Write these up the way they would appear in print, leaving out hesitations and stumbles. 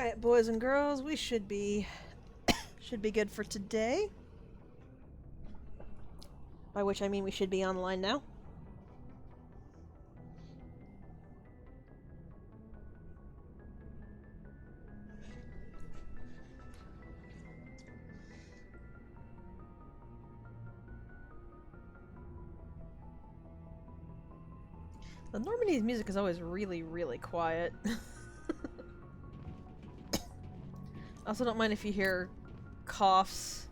Alright, boys and girls, we should be good for today. By which I mean we should be online now. The Normandy's music is always really, really quiet. I also don't mind if you hear coughs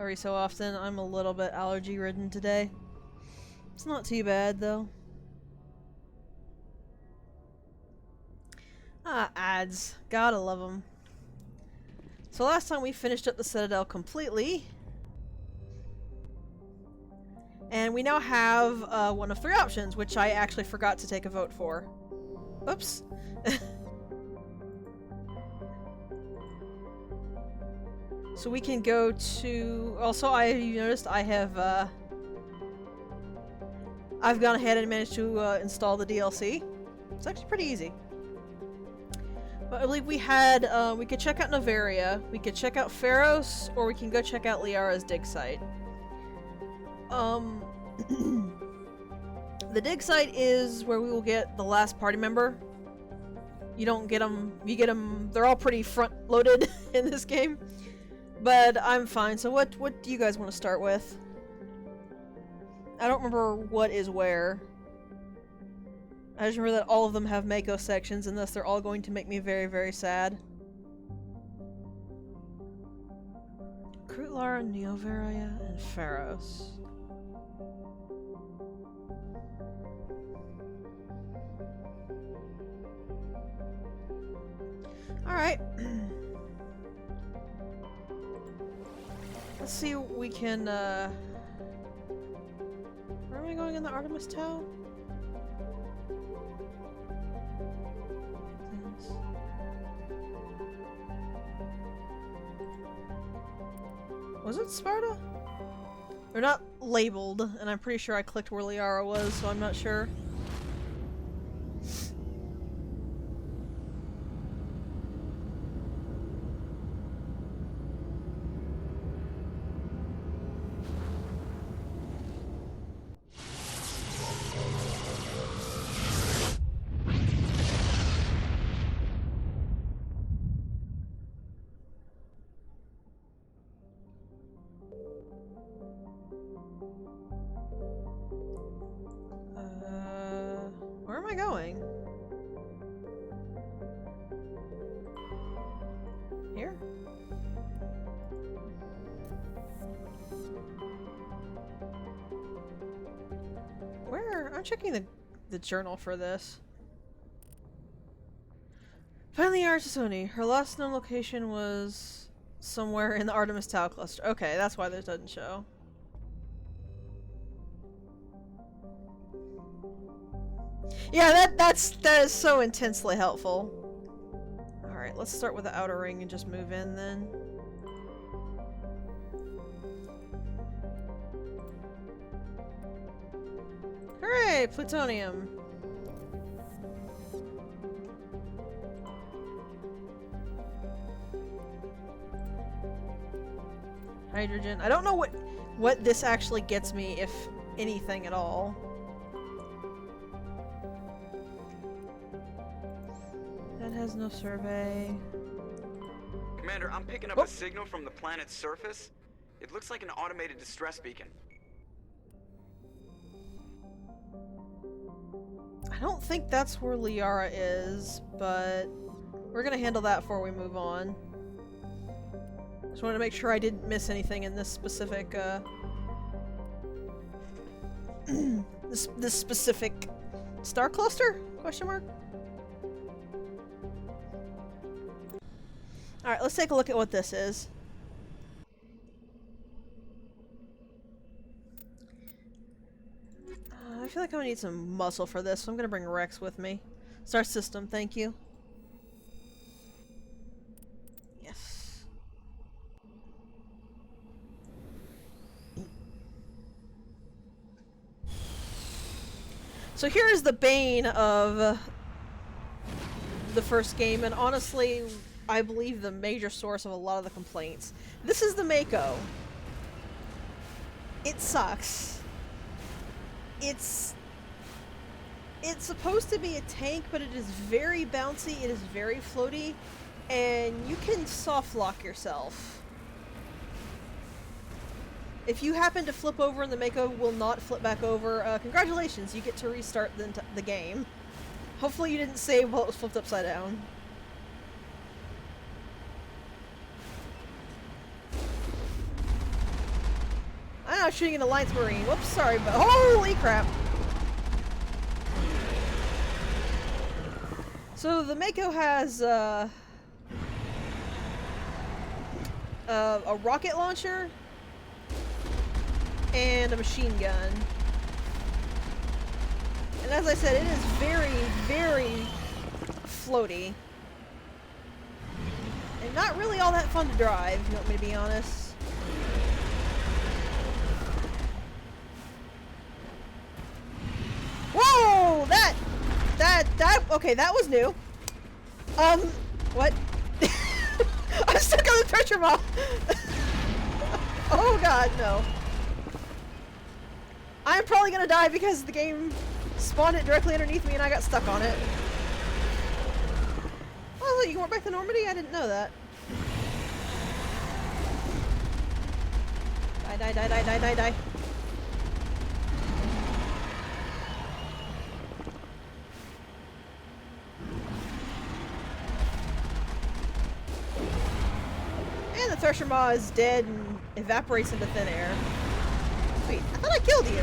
every so often. I'm a little bit allergy-ridden today. It's not too bad, though. Ah, ads. Gotta love them. So last time we finished up the Citadel completely. And we now have one of three options, which I actually forgot to take a vote for. Oops. So we can go to... Also, you noticed I have, I've gone ahead and managed to install the DLC. It's actually pretty easy. But I believe we had, we could check out Novaria, we could check out Pharos, or we can go check out Liara's dig site. The dig site is where we will get the last party member. You don't get them, you get them, they're all pretty front-loaded in this game. But I'm fine, so what do you guys want to start with? I don't remember what is where. I just remember that all of them have Mako sections, and thus they're all going to make me very, very sad. Krutlar, Neovaria, and Pharos. Alright. Let's see what we can, where am I going in the Artemis Tower? Was it Sparta? They're not labeled, and I'm pretty sure I clicked where Liara was, so I'm not sure. Where am I going? Here? Where? I'm checking the journal for this. Finally, Artisoni. Her last known location was somewhere in the Artemis Tau cluster. Okay, that's why this doesn't show. Yeah, that is so intensely helpful. Alright, let's start with the outer ring and just move in then. Hooray! Plutonium! Hydrogen. I don't know what this actually gets me, if anything at all. That has no survey. Commander, I'm picking up a signal from the planet's surface. It looks like an automated distress beacon. I don't think that's where Liara is, but we're gonna handle that before we move on. Just wanted to make sure I didn't miss anything in this specific, this specific star cluster? Question mark? Alright, let's take a look at what this is. I feel like I'm gonna need some muscle for this, so I'm gonna bring Rex with me. Star system, thank you. Yes. So here's the bane of the first game, and honestly, I believe the major source of a lot of the complaints. This is the Mako. It sucks. It's supposed to be a tank, but it is very bouncy, it is very floaty, and you can soft lock yourself. If you happen to flip over and the Mako will not flip back over, congratulations, you get to restart the game. Hopefully you didn't save while it was flipped upside down. I'm not shooting an Alliance Marine. Whoops, sorry, but holy crap. So the Mako has a rocket launcher and a machine gun. And as I said, it is very, very floaty. And not really all that fun to drive, if you want me to be honest. Whoa! Okay, that was new. What? I'm stuck on the pressure ball! Oh god, no. I'm probably gonna die because the game spawned it directly underneath me and I got stuck on it. Oh, you went back to Normandy? I didn't know that. Die, die, die, die, die, die, die. And the Thresher Maw is dead and evaporates into thin air. Wait, I thought I killed you.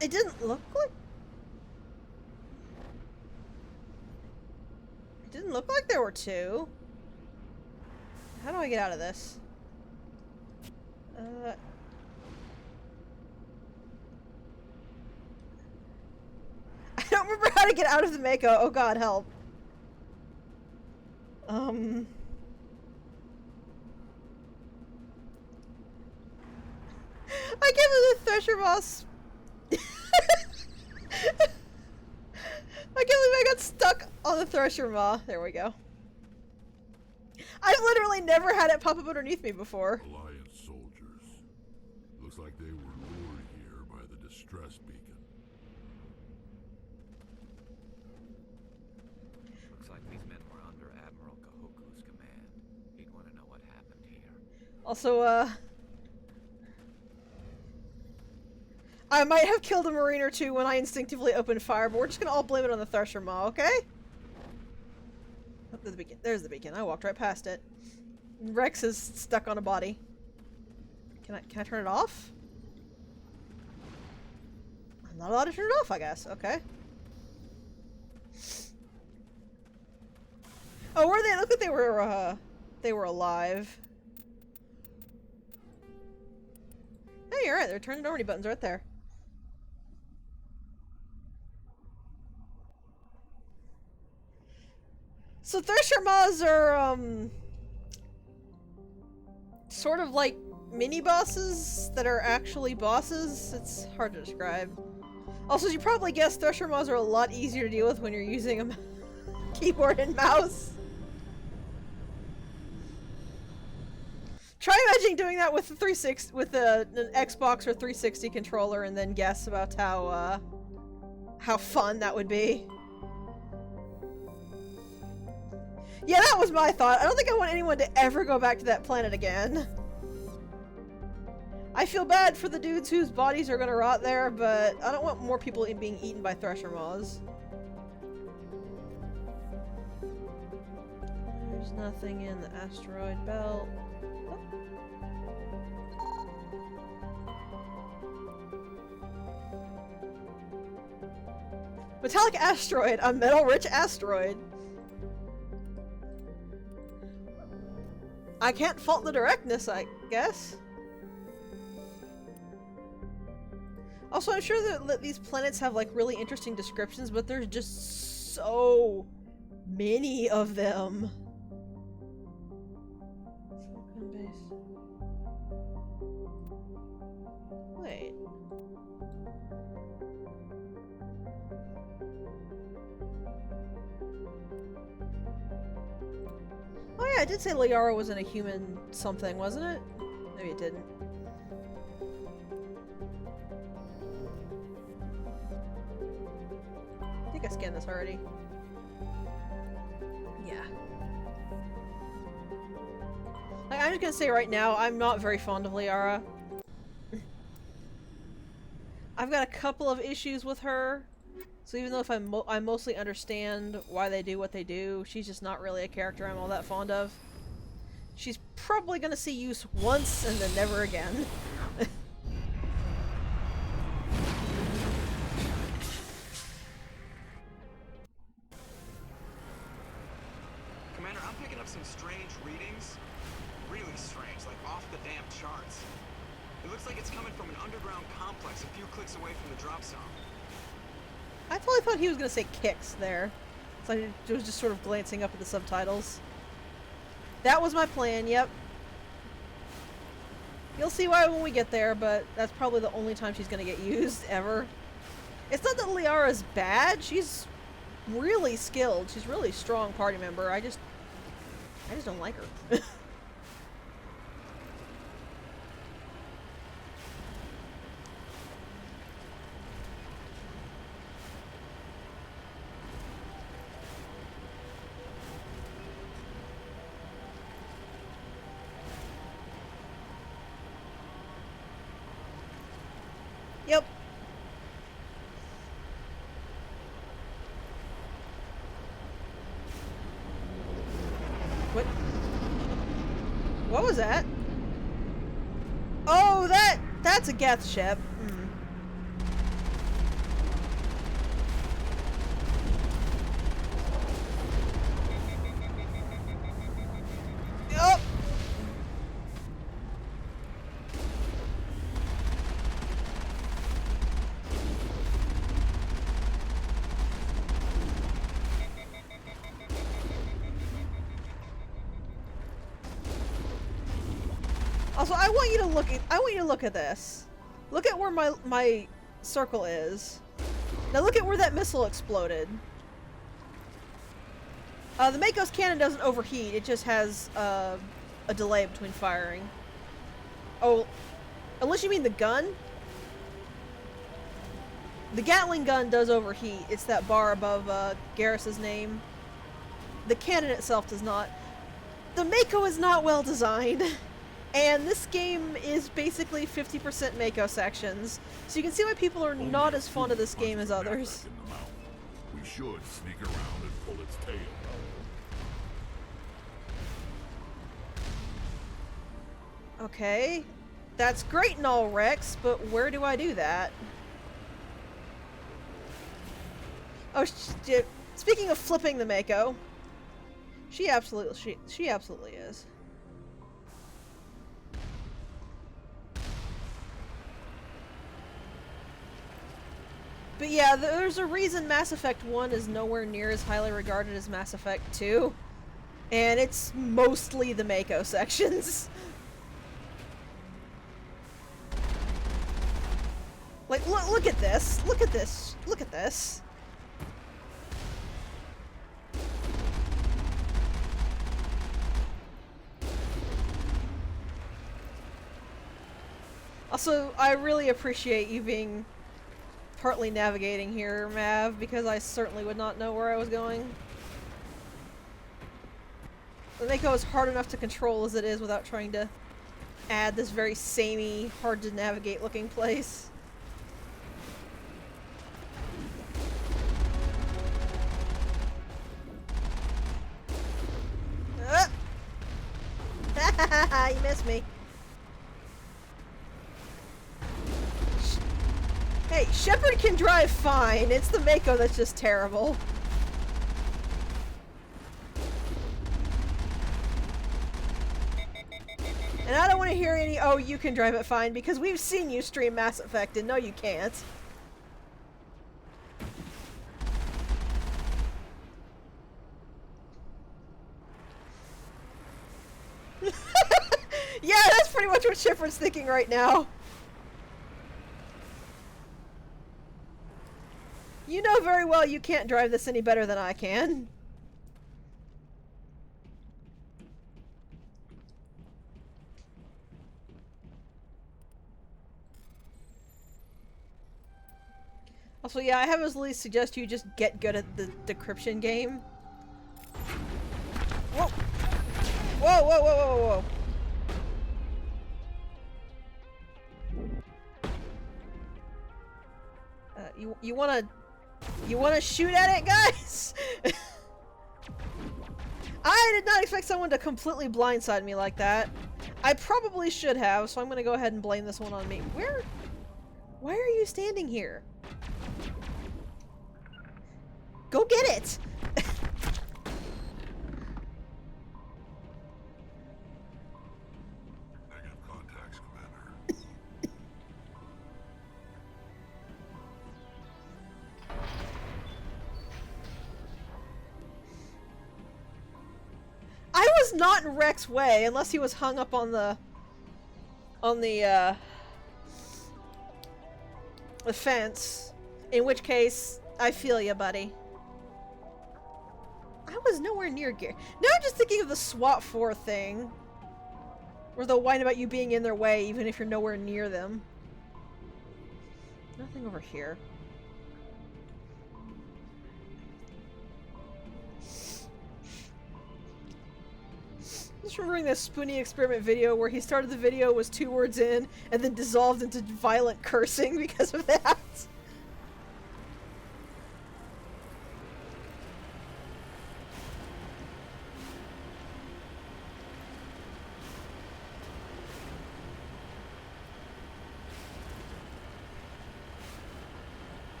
It didn't look like... It didn't look like there were two. How do I get out of this? I don't remember how to get out of the Mako. Oh god, help. I gave him the Thresher Boss. I can't believe I got stuck on the Thresher Maw. There we go. I've literally never had it pop up underneath me before. Alliance soldiers. Looks like they were lured here by the distress beacon. Looks like these men were under Admiral Kahoku's command. He'd want to know what happened here. Also, I might have killed a Marine or two when I instinctively opened fire, but we're just gonna all blame it on the Thresher Maw, okay? Oh, there's the beacon. There's the beacon. I walked right past it. Rex is stuck on a body. Can I turn it off? I'm not allowed to turn it off, I guess. Okay. Oh, were they? Look like they were alive. Hey, you're right. They're turning Normandy buttons right there. So Thresher Maws are, sort of like mini-bosses that are actually bosses. It's hard to describe. Also, as you probably guessed, Thresher Maws are a lot easier to deal with when you're using a keyboard and mouse. Try imagining doing that with the 360, with an Xbox or 360 controller, and then guess about how fun that would be. Yeah, that was my thought. I don't think I want anyone to ever go back to that planet again. I feel bad for the dudes whose bodies are gonna rot there, but I don't want more people being eaten by Thresher Maws. There's nothing in the asteroid belt. Oh. Metallic asteroid, a metal-rich asteroid. I can't fault the directness, I guess. Also, I'm sure that these planets have like really interesting descriptions, but there's just so many of them. it did say Liara wasn't a human something, wasn't it? Maybe it didn't. I think I scanned this already. Yeah. Like, I'm just gonna say right now, I'm not very fond of Liara. I've got a couple of issues with her. So even though if I mostly understand why they do what they do, she's just not really a character I'm all that fond of. She's probably gonna see use once and then never again. Commander, I'm picking up some strange readings. Really strange, like off the damn charts. It looks like it's coming from an underground complex a few clicks away from the drop zone. I totally thought he was gonna say kicks there. So I was just sort of glancing up at the subtitles. That was my plan, yep. You'll see why when we get there, but that's probably the only time she's gonna get used, ever. It's not that Liara's bad, she's really skilled. She's a really strong party member. I just don't like her. Yep. What? What was that? Oh, that's a Geth ship. Hmm. Oh. Also, I want you to look at this. Look at where my circle is. Now look at where that missile exploded. The Mako's cannon doesn't overheat, it just has a delay between firing. Oh, unless you mean the gun? The Gatling gun does overheat. It's that bar above Garrus's name. The cannon itself does not. The Mako is not well designed. And this game is basically 50% Mako sections, so you can see why people are not as fond of this game as others. We should sneak around and pull its tail. Okay, that's great and all, Rex, but where do I do that? Oh, speaking of flipping the Mako, she absolutely is. But yeah, there's a reason Mass Effect 1 is nowhere near as highly regarded as Mass Effect 2. And it's mostly the Mako sections. Like, look at this. Look at this. Look at this. Also, I really appreciate you being partly navigating here, Mav, because I certainly would not know where I was going. The Mako is hard enough to control as it is without trying to add this very samey, hard to navigate looking place. You missed me. Hey, Shepard can drive fine. It's the Mako that's just terrible. And I don't want to hear any, oh, you can drive it fine, because we've seen you stream Mass Effect, and no, you can't. Yeah, that's pretty much what Shepard's thinking right now. You know very well you can't drive this any better than I can. Also, yeah, I heavily suggest you just get good at the decryption game. Whoa! Whoa, whoa, whoa, whoa, whoa! You wanna shoot at it, guys? I did not expect someone to completely blindside me like that. I probably should have, so I'm gonna go ahead and blame this one on me. Why are you standing here? Go get it! Negative contacts, Commander. I was not in Rex's way, unless he was hung up on the fence. In which case, I feel ya, buddy. I was nowhere near gear. Now I'm just thinking of the SWAT 4 thing. Where they'll whine about you being in their way even if you're nowhere near them. Nothing over here. Just remembering that Spoonie experiment video where he started the video, was 2 words in, and then dissolved into violent cursing because of that.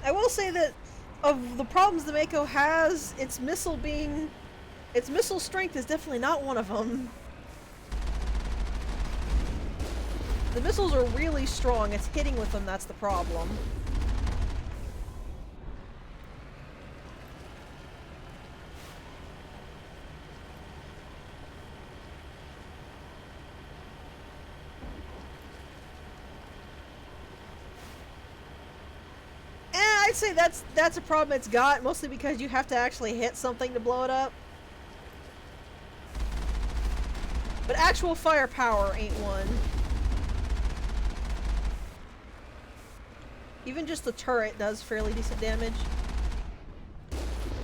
I will say that of the problems the Mako has, its missile strength is definitely not one of them. The missiles are really strong, it's hitting with them that's the problem. I'd say that's a problem it's got, mostly because you have to actually hit something to blow it up. But actual firepower ain't one. Even just the turret does fairly decent damage.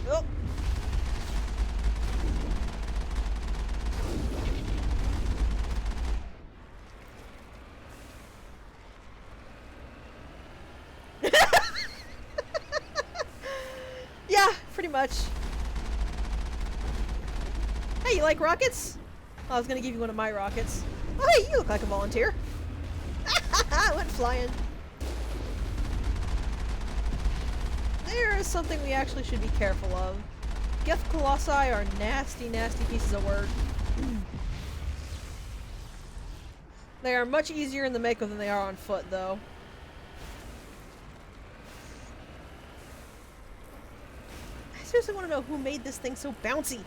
Oh. Yeah, pretty much. Hey, you like rockets? Oh, I was gonna give you one of my rockets. Oh, hey, you look like a volunteer. I went flying. There is something we actually should be careful of. Geth Colossi are nasty, nasty pieces of work. They are much easier in the Mako than they are on foot, though. I seriously want to know who made this thing so bouncy.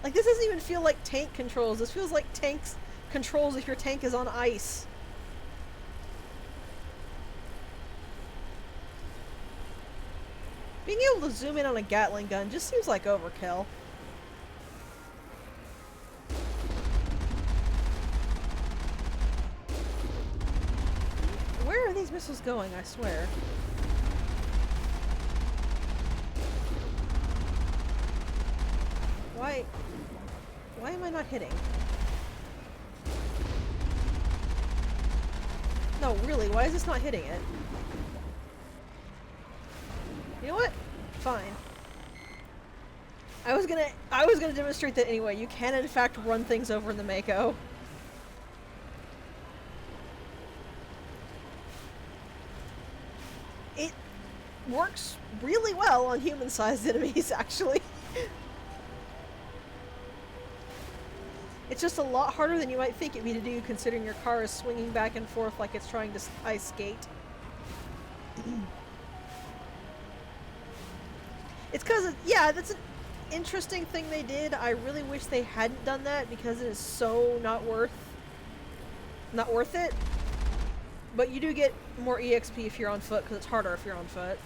Like, this doesn't even feel like tank controls. This feels like tanks controls if your tank is on ice. Being able to zoom in on a Gatling gun just seems like overkill. Where are these missiles going, I swear? Why am I not hitting? No, really, why is this not hitting it? You know what? Fine. I was gonna demonstrate that anyway. You can in fact run things over in the Mako. It works really well on human-sized enemies, actually. It's just a lot harder than you might think it'd be to do, considering your car is swinging back and forth like it's trying to ice skate. It's because, yeah, that's an interesting thing they did. I really wish they hadn't done that because it is so not worth it. But you do get more EXP if you're on foot because it's harder if you're on foot.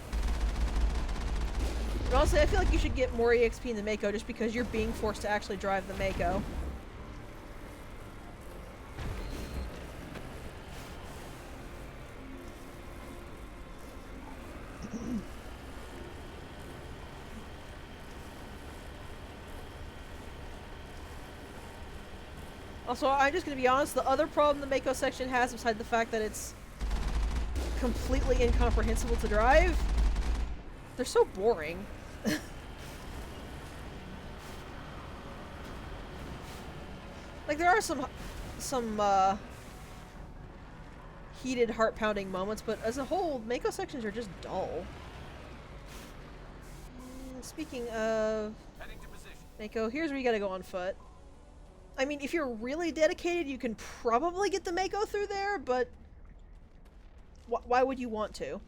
But honestly, I feel like you should get more EXP in the Mako just because you're being forced to actually drive the Mako. Also, I'm just gonna be honest, the other problem the Mako section has, besides the fact that it's completely incomprehensible to drive, they're so boring. Like, there are some heated, heart-pounding moments, but as a whole, Mako sections are just dull. Speaking of Mako, here's where you gotta go on foot. I mean, if you're really dedicated, you can probably get the Mako through there, but why would you want to?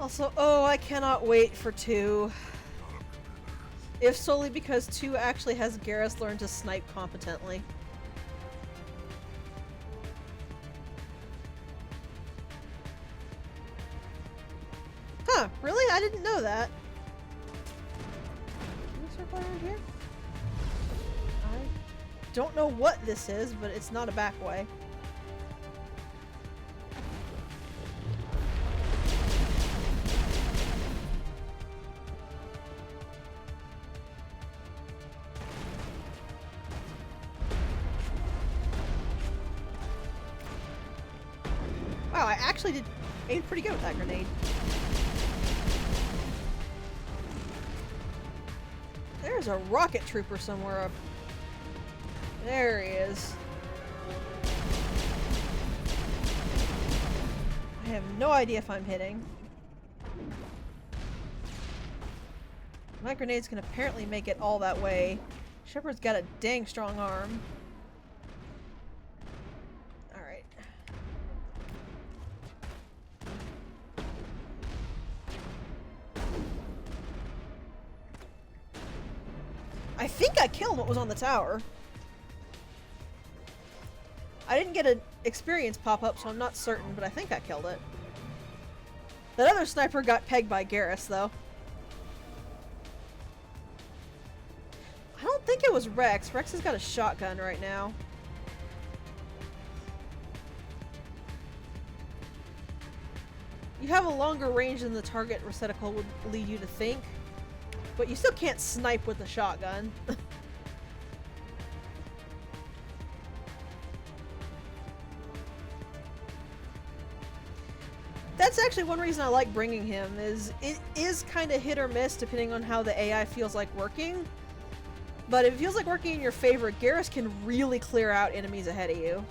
Also, oh, I cannot wait for 2. If solely because 2 actually has Garrus learn to snipe competently. Huh, really? I didn't know that. Can we circle around here? I don't know what this is, but it's not a back way. Wow, I actually did aim pretty good with that grenade. There's a rocket trooper somewhere up. There he is. I have no idea if I'm hitting. My grenades can apparently make it all that way. Shepard's got a dang strong arm. Alright. I think I killed what was on the tower. I didn't get an experience pop up, so I'm not certain, but I think I killed it. That other sniper got pegged by Garrus, though. I don't think it was Rex. Rex has got a shotgun right now. You have a longer range than the target receptacle would lead you to think. But you still can't snipe with a shotgun. That's actually one reason I like bringing him, is it is kind of hit or miss depending on how the AI feels like working. But if it feels like working in your favor, Garrus can really clear out enemies ahead of you.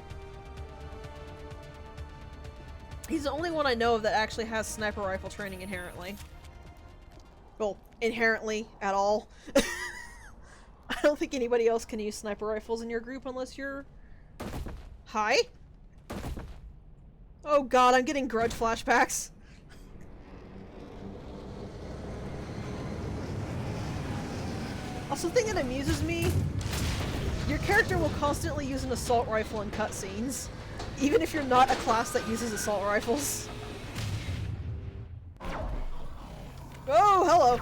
He's the only one I know of that actually has sniper rifle training inherently. Well, inherently at all. I don't think anybody else can use sniper rifles in your group unless you're... Hi? Oh god, I'm getting grudge flashbacks. Also, the thing that amuses me, your character will constantly use an assault rifle in cutscenes, even if you're not a class that uses assault rifles. Oh, hello.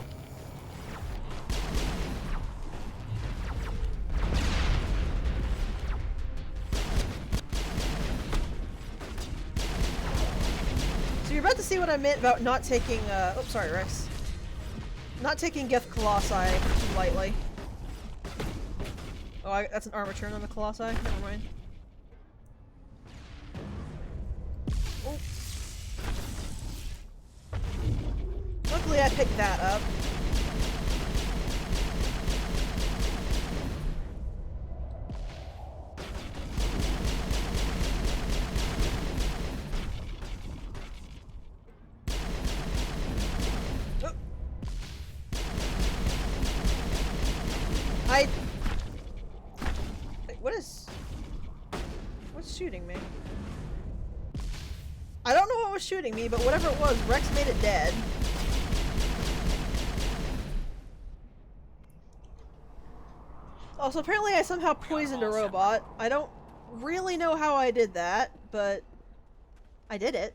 So you're about to see what I meant about not taking, oops, sorry, Rex. Not taking Geth Colossi too lightly. Oh, that's an armor turn on the Colossi? Never mind. Oh. Luckily I picked that up. Wait, what is... was shooting me, but whatever it was, Rex made it dead. Also, apparently I somehow poisoned a robot. I don't really know how I did that, but I did it.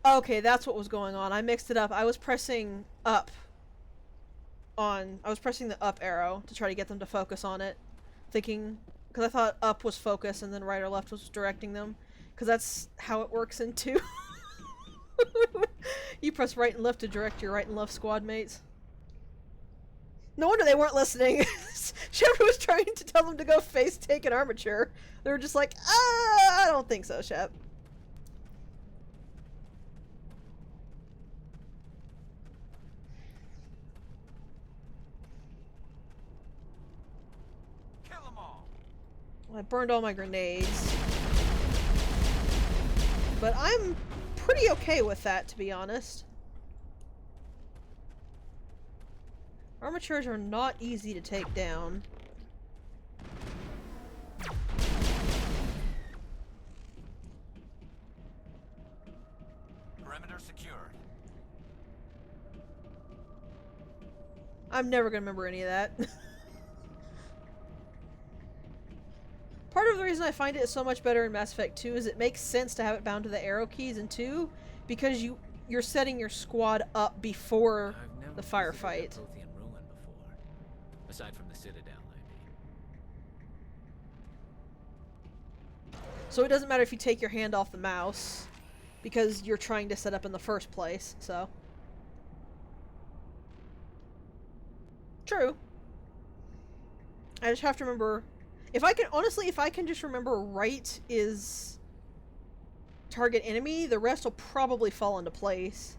Okay, that's what was going on. I mixed it up. I was pressing up I was pressing the up arrow to try to get them to focus on it. Thinking, because I thought up was focus and then right or left was directing them. Because that's how it works in 2. You press right and left to direct your right and left squad mates. No wonder they weren't listening. Shepard was trying to tell them to go face take an armature. They were just like, I don't think so, Shep. Kill them all. I burned all my grenades. But I'm pretty okay with that, to be honest. Armatures are not easy to take down. Perimeter secured. I'm never gonna remember any of that. Part of the reason I find it so much better in Mass Effect 2 is it makes sense to have it bound to the arrow keys in 2 because you're setting your squad up before the firefight. Prothean ruin before, aside from the Citadel, I mean. So it doesn't matter if you take your hand off the mouse because you're trying to set up in the first place, so. True. I just have to remember, if I can just remember right is target enemy, the rest will probably fall into place.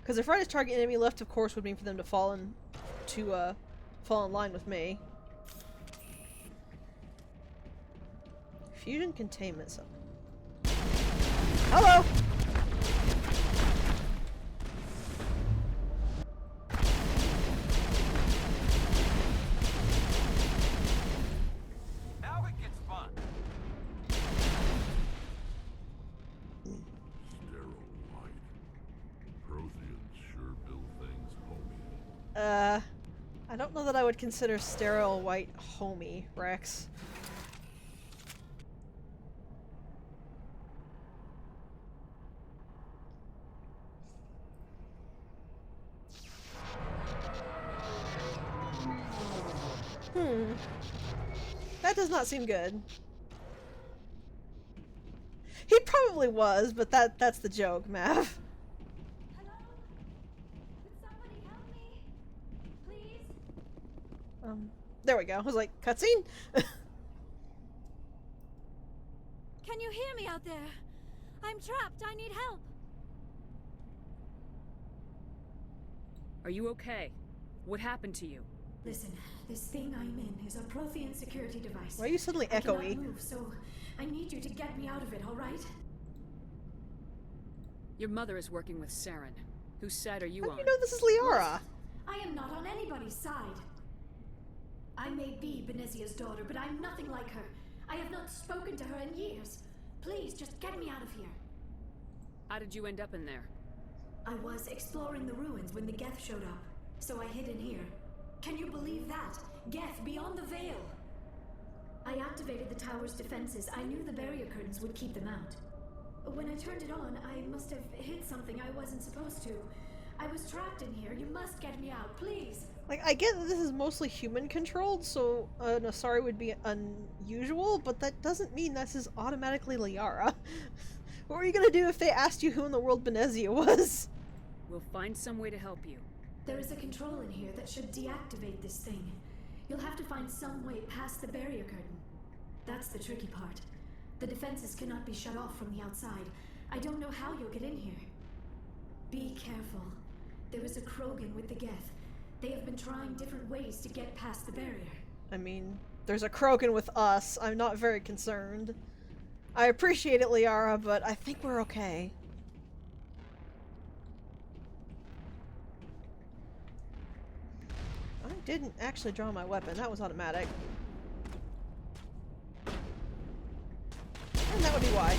Because if right is target enemy, left of course would mean for them to fall in line with me. Fusion containment zone. Hello! Now it gets fun. Sterile white. Protheans sure build things homey. I don't know that I would consider sterile white homey, Rex. That does not seem good. He probably was, but that's the joke, Mav. Hello? Could somebody help me? Please? There we go. I was like, cutscene? Can you hear me out there? I'm trapped. I need help. Are you okay? What happened to you? Listen, this thing I'm in is a Prothean security device. Why are you suddenly I cannot echoey? move, so I need you to get me out of it, all right? Your mother is working with Saren. Whose side are you How on? do you know this is Liara? I am not on anybody's side. I may be Benezia's daughter, but I'm nothing like her. I have not spoken to her in years. Please, just get me out of here. How did you end up in there? I was exploring the ruins when the Geth showed up, so I hid in here. Can you believe that? Geth, beyond the veil! I activated the tower's defenses. I knew the barrier curtains would keep them out. When I turned it on, I must have hit something I wasn't supposed to. I was trapped in here. You must get me out, please! Like, I get that this is mostly human-controlled, so an Asari would be unusual, but that doesn't mean this is automatically Liara. What were you gonna do if they asked you who in the world Benezia was? We'll find some way to help you. There is a control in here that should deactivate this thing. You'll have to find some way past the barrier curtain. That's the tricky part. The defenses cannot be shut off from the outside. I don't know how you'll get in here. Be careful. There is a Krogan with the Geth. They have been trying different ways to get past the barrier. I mean, there's a Krogan with us. I'm not very concerned. I appreciate it, Liara, but I think we're okay. I didn't actually draw my weapon. That was automatic. And that would be why.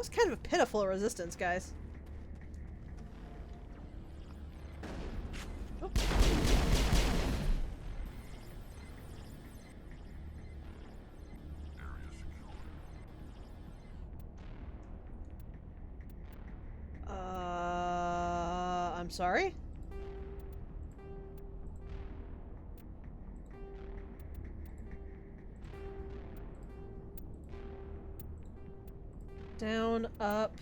was kind of a pitiful resistance, guys. Oh. Area secure. I'm sorry? Down, up,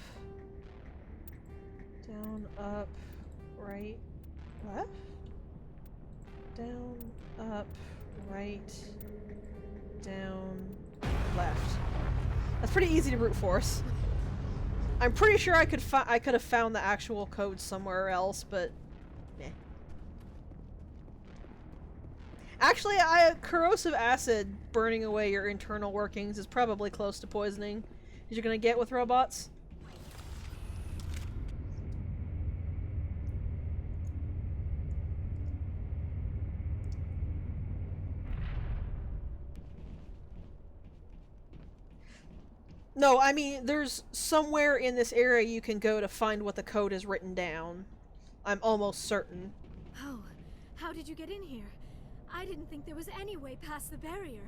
right, left, down, up, right, down, left. That's pretty easy to brute force. I'm pretty sure I could have found the actual code somewhere else, but meh. Actually, corrosive acid burning away your internal workings is probably close to poisoning. You're gonna get with robots. No, I mean, there's somewhere in this area you can go to find what the code is written down. I'm almost certain. Oh, how did you get in here? I didn't think there was any way past the barrier.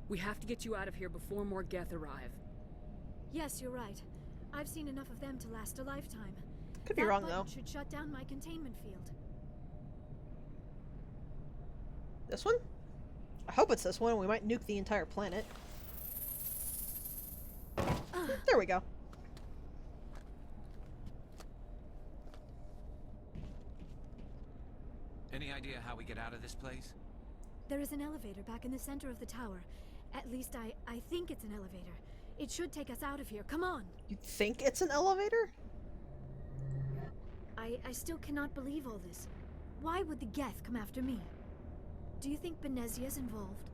We have to get you out of here before more Geth arrive. Yes, you're right. I've seen enough of them to last a lifetime. Could be wrong, That though. button should shut down my containment field. This one? I hope it's this one. We might nuke the entire planet. There we go. Any idea how we get out of this place? There is an elevator back in the center of the tower. At least I think it's an elevator. It should take us out of here. Come on! You think it's an elevator? I still cannot believe all this. Why would the Geth come after me? Do you think Benezia's involved?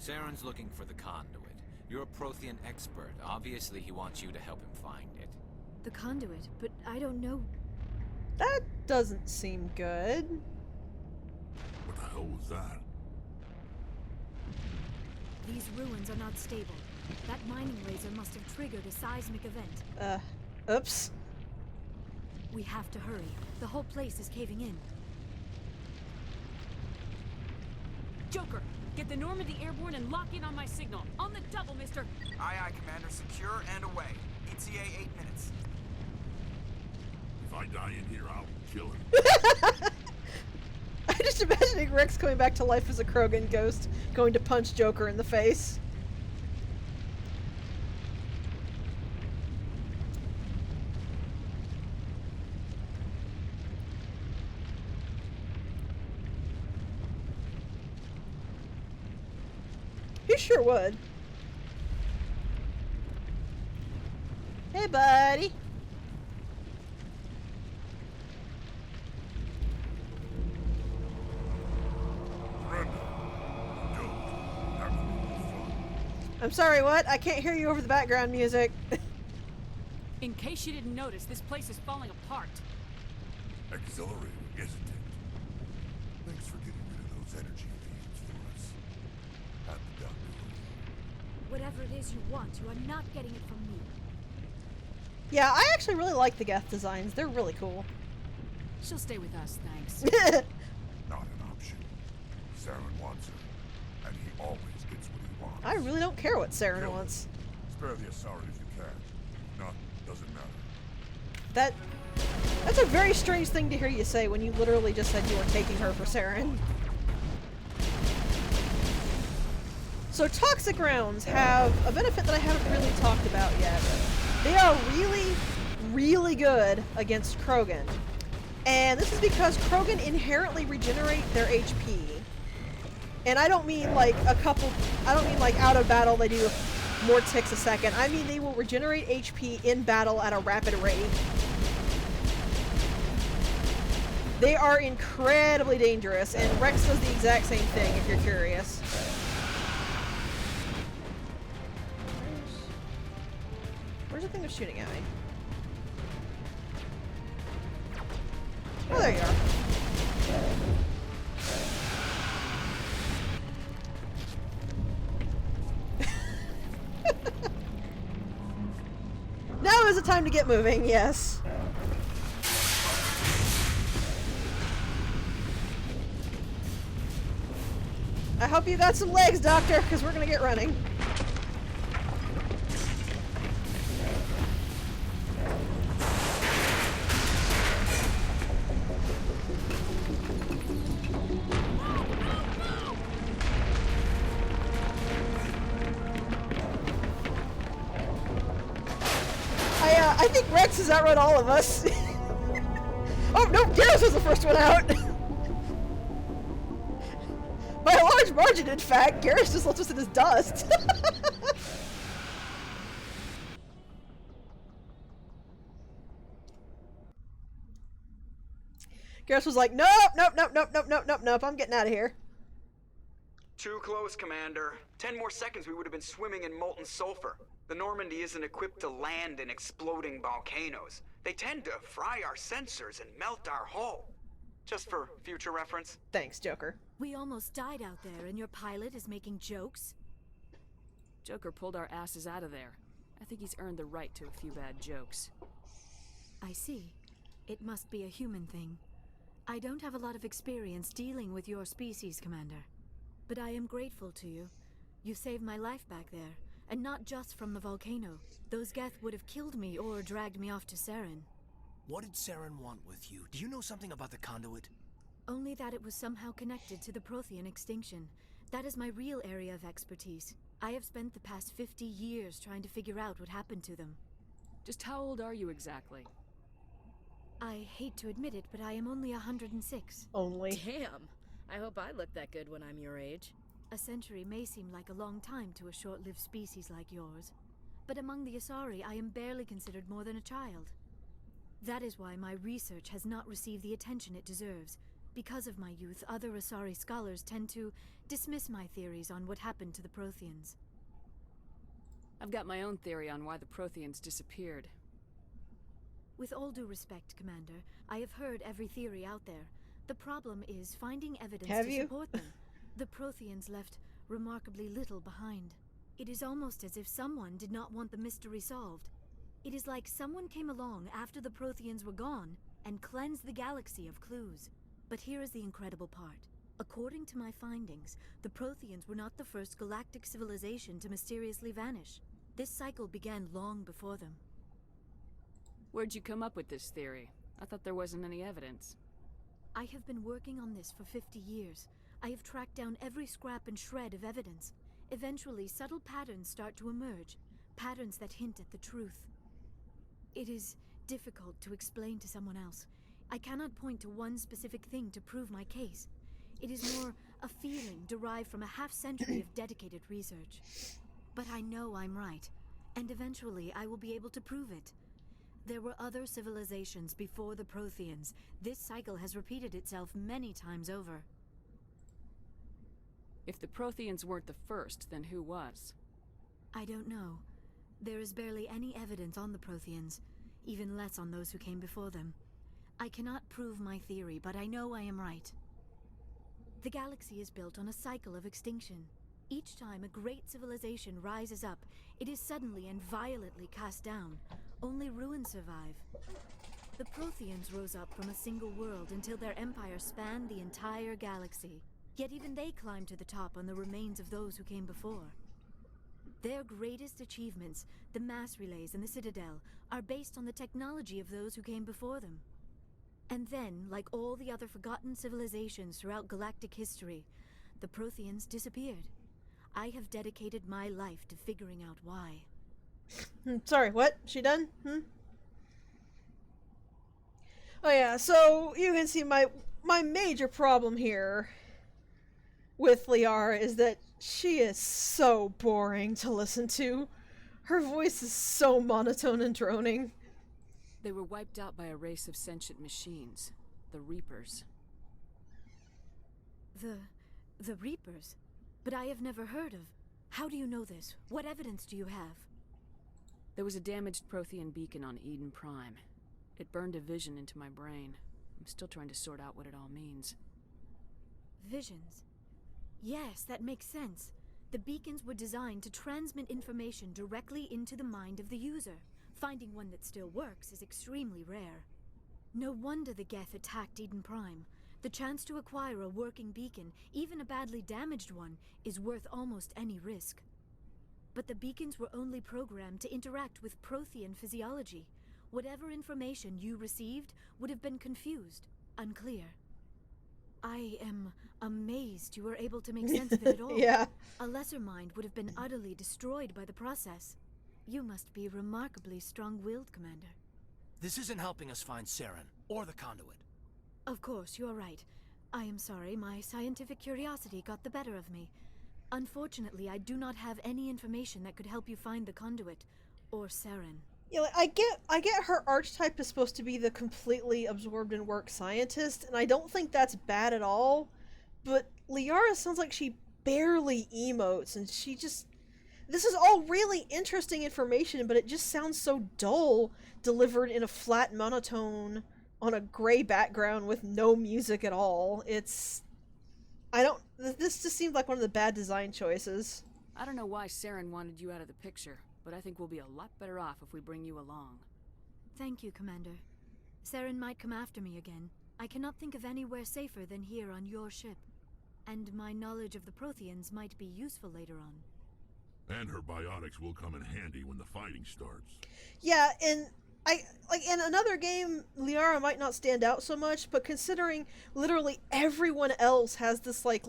Saren's looking for the conduit. You're a Prothean expert. Obviously, he wants you to help him find it. The conduit, but I don't know. That doesn't seem good. What the hell was that? These ruins are not stable. That mining laser must have triggered a seismic event. Oops. We have to hurry. The whole place is caving in. Joker, get the Normandy airborne and lock in on my signal. On the double, mister. Aye, aye, Commander. Secure and away. ETA 8 minutes. If I die in here, I'll kill him. I'm just imagining Rex coming back to life as a Krogan ghost, going to punch Joker in the face. You sure would. Hey, buddy. Brenda, don't have a little fun. I'm sorry, what? I can't hear you over the background music. In case you didn't notice, this place is falling apart. Exhilarating, isn't it? Thanks for getting rid of those energy beams for us. Have the doctor. Whatever it is you want, you are not getting it from me. Yeah, I actually really like the Geth designs. They're really cool. She'll stay with us, thanks. Not an option. Saren wants her, and he always gets what he wants. I really don't care what Saren Kill her. wants. Spare the Asari if you can. If not, doesn't matter. That's a very strange thing to hear you say when you literally just said you were taking her for Saren. So toxic rounds have a benefit that I haven't really talked about yet. They are really, really good against Krogan. And this is because Krogan inherently regenerate their HP. And I don't mean like I don't mean like out of battle they do more ticks a second. I mean they will regenerate HP in battle at a rapid rate. They are incredibly dangerous, and Rex does the exact same thing if you're curious. Where's the thing that's shooting at me? Oh, there you are. is a time to get moving, yes. I hope you got some legs, Doctor, because we're gonna get running. I think Rex has outrun all of us. Oh no, Garrus was the first one out. By a large margin, in fact. Garrus just left us in his dust. Garrus was like, nope, nope, nope, nope, nope, nope, nope, nope, I'm getting out of here. Too close, Commander. 10 more seconds we would have been swimming in molten sulfur. The Normandy isn't equipped to land in exploding volcanoes. They tend to fry our sensors and melt our hull. Just for future reference. Thanks, Joker. We almost died out there, and your pilot is making jokes? Joker pulled our asses out of there. I think he's earned the right to a few bad jokes. I see. It must be a human thing. I don't have a lot of experience dealing with your species, Commander. But I am grateful to you. You saved my life back there, and not just from the volcano. Those Geth would have killed me or dragged me off to Saren. What did Saren want with you? Do you know something about the conduit? Only that it was somehow connected to the Prothean extinction. That is my real area of expertise. I have spent the past 50 years trying to figure out what happened to them. Just how old are you exactly? I hate to admit it, but I am only 106. Only. Damn! I hope I look that good when I'm your age. A century may seem like a long time to a short-lived species like yours, but among the Asari, I am barely considered more than a child. That is why my research has not received the attention it deserves. Because of my youth, other Asari scholars tend to dismiss my theories on what happened to the Protheans. I've got my own theory on why the Protheans disappeared. With all due respect, Commander, I have heard every theory out there. The problem is finding evidence to support them. The Protheans left remarkably little behind. It is almost as if someone did not want the mystery solved. It is like someone came along after the Protheans were gone and cleansed the galaxy of clues. But here is the incredible part. According to my findings, the Protheans were not the first galactic civilization to mysteriously vanish. This cycle began long before them. Where'd you come up with this theory? I thought there wasn't any evidence. I have been working on this for 50 years. I have tracked down every scrap and shred of evidence. Eventually, subtle patterns start to emerge, patterns that hint at the truth. It is difficult to explain to someone else. I cannot point to one specific thing to prove my case. It is more a feeling derived from a half-century of dedicated research. But I know I'm right, and eventually I will be able to prove it. There were other civilizations before the Protheans. This cycle has repeated itself many times over. If the Protheans weren't the first, then who was? I don't know. There is barely any evidence on the Protheans, even less on those who came before them. I cannot prove my theory, but I know I am right. The galaxy is built on a cycle of extinction. Each time a great civilization rises up, it is suddenly and violently cast down. Only ruins survive. The Protheans rose up from a single world until their empire spanned the entire galaxy. Yet even they climbed to the top on the remains of those who came before. Their greatest achievements, the mass relays and the Citadel, are based on the technology of those who came before them. And then, like all the other forgotten civilizations throughout galactic history, the Protheans disappeared. I have dedicated my life to figuring out why. Sorry, what? She done? Oh yeah, so you can see my major problem here with Liara is that she is so boring to listen to. Her voice is so monotone and droning. They were wiped out by a race of sentient machines, the Reapers. The Reapers? But I have never heard of. How do you know this? What evidence do you have? There was a damaged Prothean beacon on Eden Prime. It burned a vision into my brain. I'm still trying to sort out what it all means. Visions? Yes, that makes sense. The beacons were designed to transmit information directly into the mind of the user. Finding one that still works is extremely rare. No wonder the Geth attacked Eden Prime. The chance to acquire a working beacon, even a badly damaged one, is worth almost any risk. But the beacons were only programmed to interact with Prothean physiology. Whatever information you received would have been confused, unclear. I am amazed you were able to make sense of it at all. Yeah. A lesser mind would have been utterly destroyed by the process. You must be remarkably strong-willed, Commander. This isn't helping us find Saren, or the conduit. Of course, you're right. I am sorry, my scientific curiosity got the better of me. Unfortunately, I do not have any information that could help you find the conduit, or Saren. Yeah, like, I get her archetype is supposed to be the completely absorbed in work scientist, and I don't think that's bad at all. But Liara sounds like she barely emotes, and she just... This is all really interesting information, but it just sounds so dull, delivered in a flat monotone on a gray background with no music at all. It's... This just seems like one of the bad design choices. I don't know why Saren wanted you out of the picture, but I think we'll be a lot better off if we bring you along. Thank you, Commander. Saren might come after me again. I cannot think of anywhere safer than here on your ship. And my knowledge of the Protheans might be useful later on. And her biotics will come in handy when the fighting starts. Yeah, and in another game, Liara might not stand out so much, but considering literally everyone else has this, like,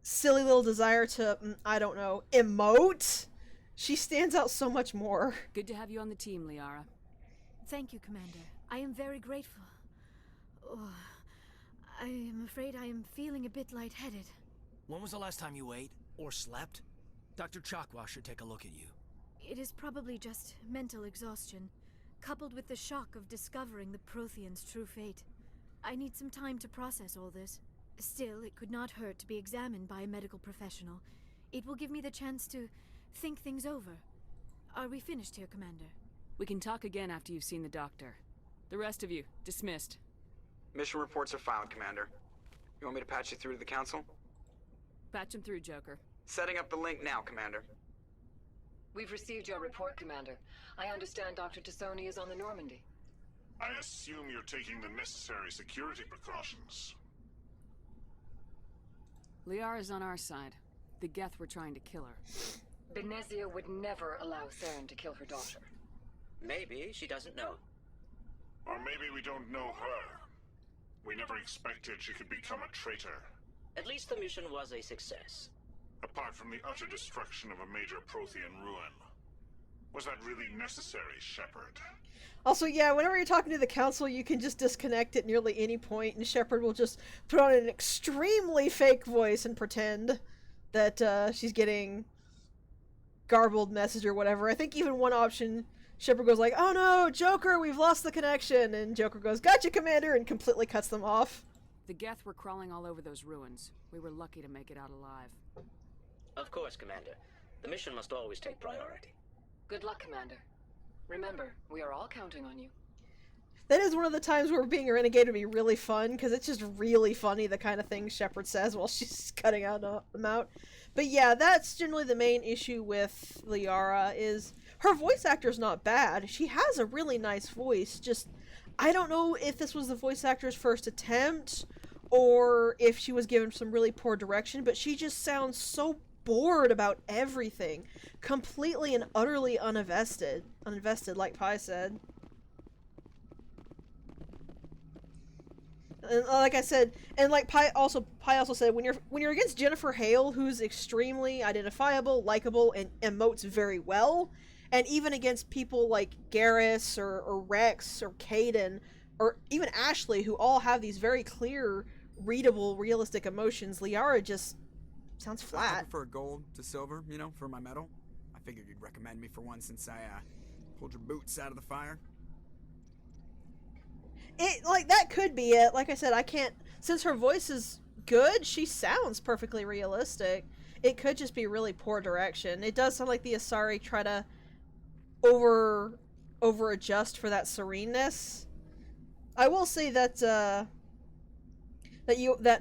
silly little desire to, I don't know, emote, she stands out so much more. Good to have you on the team, Liara. Thank you, Commander. I am very grateful. Oh, I am afraid I am feeling a bit lightheaded. When was the last time you ate, or slept? Dr. Chakwa should take a look at you. It is probably just mental exhaustion, coupled with the shock of discovering the Prothean's true fate. I need some time to process all this. Still, it could not hurt to be examined by a medical professional. It will give me the chance to think things over. Are we finished here, Commander? We can talk again after you've seen the doctor. The rest of you, dismissed. Mission reports are filed, Commander. You want me to patch you through to the Council? Patch him through, Joker. Setting up the link now, Commander. We've received your report, Commander. I understand Dr. Tassoni is on the Normandy. I assume you're taking the necessary security precautions. Liara's on our side. The Geth were trying to kill her. Benezia would never allow Saren to kill her daughter. Maybe she doesn't know. Or maybe we don't know her. We never expected she could become a traitor. At least the mission was a success. Apart from the utter destruction of a major Prothean ruin. Was that really necessary, Shepard? Also, yeah, whenever you're talking to the Council, you can just disconnect at nearly any point, and Shepard will just put on an extremely fake voice and pretend that she's getting garbled message or whatever. I think even one option, Shepard goes like, "Oh no, Joker, we've lost the connection," and Joker goes, "Gotcha, Commander," and completely cuts them off. The Geth were crawling all over those ruins. We were lucky to make it out alive. Of course, Commander. The mission must always take priority. Good luck, Commander. Remember, we are all counting on you. That is one of the times where being a renegade would be really fun, because it's just really funny, the kind of things Shepard says while she's cutting them out. But yeah, that's generally the main issue with Liara, is her voice actor's not bad. She has a really nice voice, just I don't know if this was the voice actor's first attempt, or if she was given some really poor direction, but she just sounds so bored about everything. Completely and utterly uninvested, like Pi said. And like I said, and like Pi also said, when you're against Jennifer Hale, who's extremely identifiable, likable, and emotes very well, and even against people like Garrus or Rex or Caden or even Ashley, who all have these very clear, readable, realistic emotions, Liara just sounds flat. I prefer gold to silver, you know, for my medal. I figured you'd recommend me for one since I pulled your boots out of the fire. That could be it. Like I said, I can't, since her voice is good, she sounds perfectly realistic. It could just be really poor direction. It does sound like the Asari try to over adjust for that sereneness. I will say that that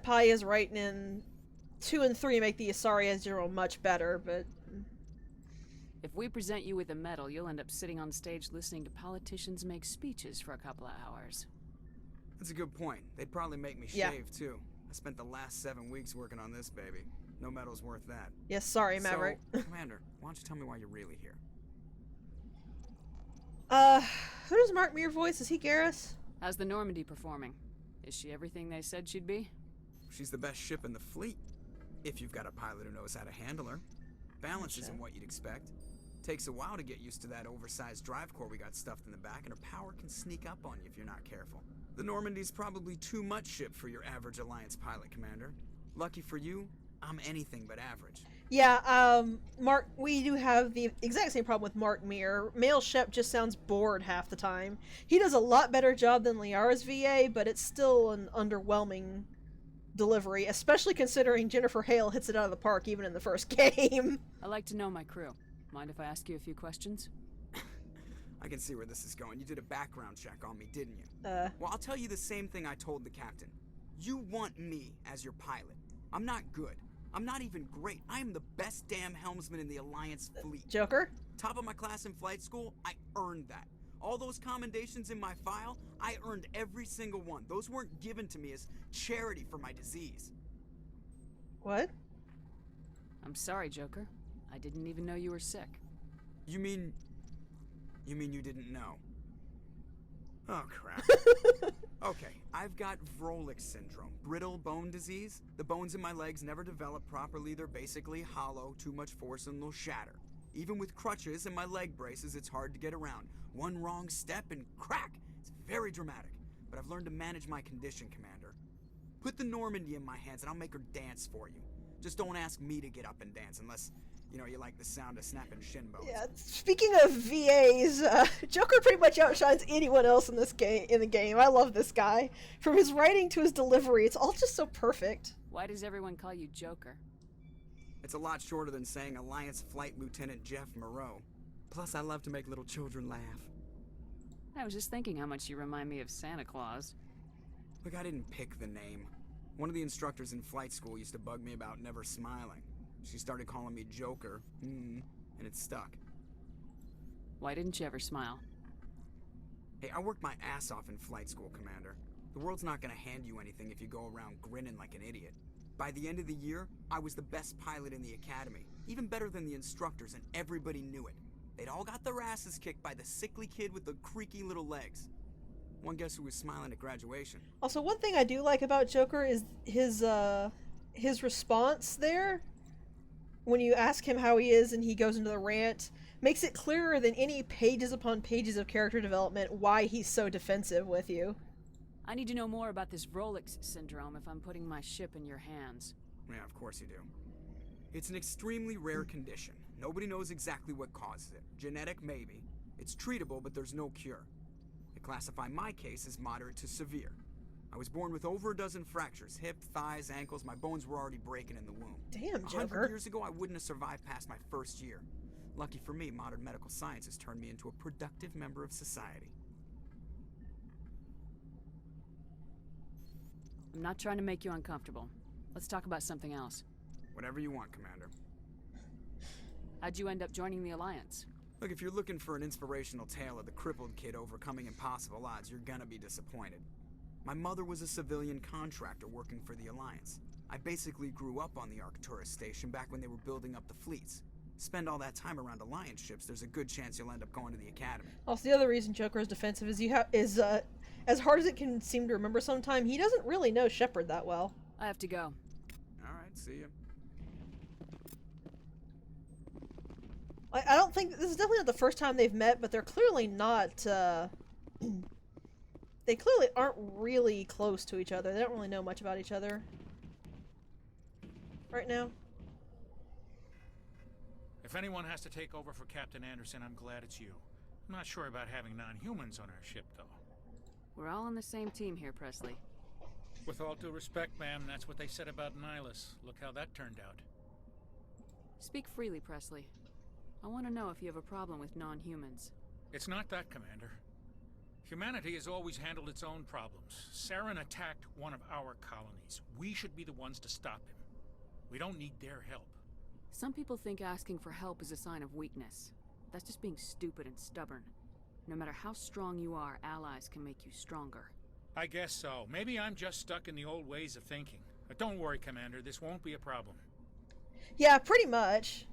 Pi is right in 2 and 3 make the Asari as general much better, but If we present you with a medal, you'll end up sitting on stage listening to politicians make speeches for a couple of hours. That's a good point. They'd probably make me shave, too. I spent the last 7 weeks working on this baby. No medal's worth that. Yes, sorry, Maverick. So, Commander, why don't you tell me why you're really here? Who does Mark Muir voice? Is he Garrus? How's the Normandy performing? Is she everything they said she'd be? She's the best ship in the fleet. If you've got a pilot who knows how to handle her. Balance isn't what you'd expect. Takes a while to get used to that oversized drive core we got stuffed in the back, and her power can sneak up on you if you're not careful. The Normandy's probably too much ship for your average Alliance pilot, Commander. Lucky for you, I'm anything but average. Yeah, Mark, we do have the exact same problem with Mark Muir. Male Shep just sounds bored half the time. He does a lot better job than Liara's VA, but it's still an underwhelming delivery, especially considering Jennifer Hale hits it out of the park even in the first game. I like to know my crew. Mind if I ask you a few questions? I can see where this is going. You did a background check on me, didn't you? Well, I'll tell you the same thing I told the captain. You want me as your pilot. I'm not good. I'm not even great. I am the best damn helmsman in the Alliance fleet. Joker? Top of my class in flight school, I earned that. All those commendations in my file, I earned every single one. Those weren't given to me as charity for my disease. What? I'm sorry, Joker. I didn't even know you were sick. You mean you didn't know? Oh, crap. Okay, I've got Vrolik syndrome, brittle bone disease. The bones in my legs never develop properly. They're basically hollow, too much force and they'll shatter. Even with crutches and my leg braces, it's hard to get around. One wrong step and crack! It's very dramatic. But I've learned to manage my condition, Commander. Put the Normandy in my hands and I'll make her dance for you. Just don't ask me to get up and dance unless, you know, you like the sound of snapping shin bones. Yeah, speaking of VAs, Joker pretty much outshines anyone else in this game. I love this guy. From his writing to his delivery, it's all just so perfect. Why does everyone call you Joker? It's a lot shorter than saying Alliance Flight Lieutenant Jeff Moreau. Plus, I love to make little children laugh. I was just thinking how much you remind me of Santa Claus. Look, I didn't pick the name. One of the instructors in flight school used to bug me about never smiling. She started calling me Joker, and it stuck. Why didn't you ever smile? Hey, I worked my ass off in flight school, Commander. The world's not gonna hand you anything if you go around grinning like an idiot. By the end of the year, I was the best pilot in the academy, even better than the instructors, and everybody knew it. They'd all got their asses kicked by the sickly kid with the creaky little legs. One guess who was smiling at graduation. Also, one thing I do like about Joker is his response there. When you ask him how he is and he goes into the rant, makes it clearer than any pages upon pages of character development why he's so defensive with you. I need to know more about this Vrolik syndrome if I'm putting my ship in your hands. Yeah, of course you do. It's an extremely rare condition. Nobody knows exactly what causes it. Genetic, maybe. It's treatable, but there's no cure. They classify my case as moderate to severe. I was born with over a dozen fractures. Hip, thighs, ankles. My bones were already breaking in the womb. Damn, Joker. 100 years ago, I wouldn't have survived past my first year. Lucky for me, modern medical science has turned me into a productive member of society. I'm not trying to make you uncomfortable. Let's talk about something else. Whatever you want, Commander. How'd you end up joining the Alliance? Look, if you're looking for an inspirational tale of the crippled kid overcoming impossible odds, you're gonna be disappointed. My mother was a civilian contractor working for the Alliance. I basically grew up on the Arcturus station back when they were building up the fleets. Spend all that time around Alliance ships, there's a good chance you'll end up going to the Academy. Also, the other reason Joker is defensive is as hard as it can seem to remember sometime, he doesn't really know Shepard that well. I have to go. Alright, see ya. I don't think this is definitely not the first time they've met, but they're clearly not. They clearly aren't really close to each other. They don't really know much about each other right now. If anyone has to take over for Captain Anderson, I'm glad it's you. I'm not sure about having non-humans on our ship, though. We're all on the same team here, Presley. With all due respect, ma'am, that's what they said about Nihilus. Look how that turned out. Speak freely, Presley. I want to know if you have a problem with non-humans. It's not that, Commander. Humanity has always handled its own problems. Saren attacked one of our colonies. We should be the ones to stop him. We don't need their help. Some people think asking for help is a sign of weakness. That's just being stupid and stubborn. No matter how strong you are, allies can make you stronger. I guess so. Maybe I'm just stuck in the old ways of thinking. But don't worry, Commander. This won't be a problem. Yeah, pretty much.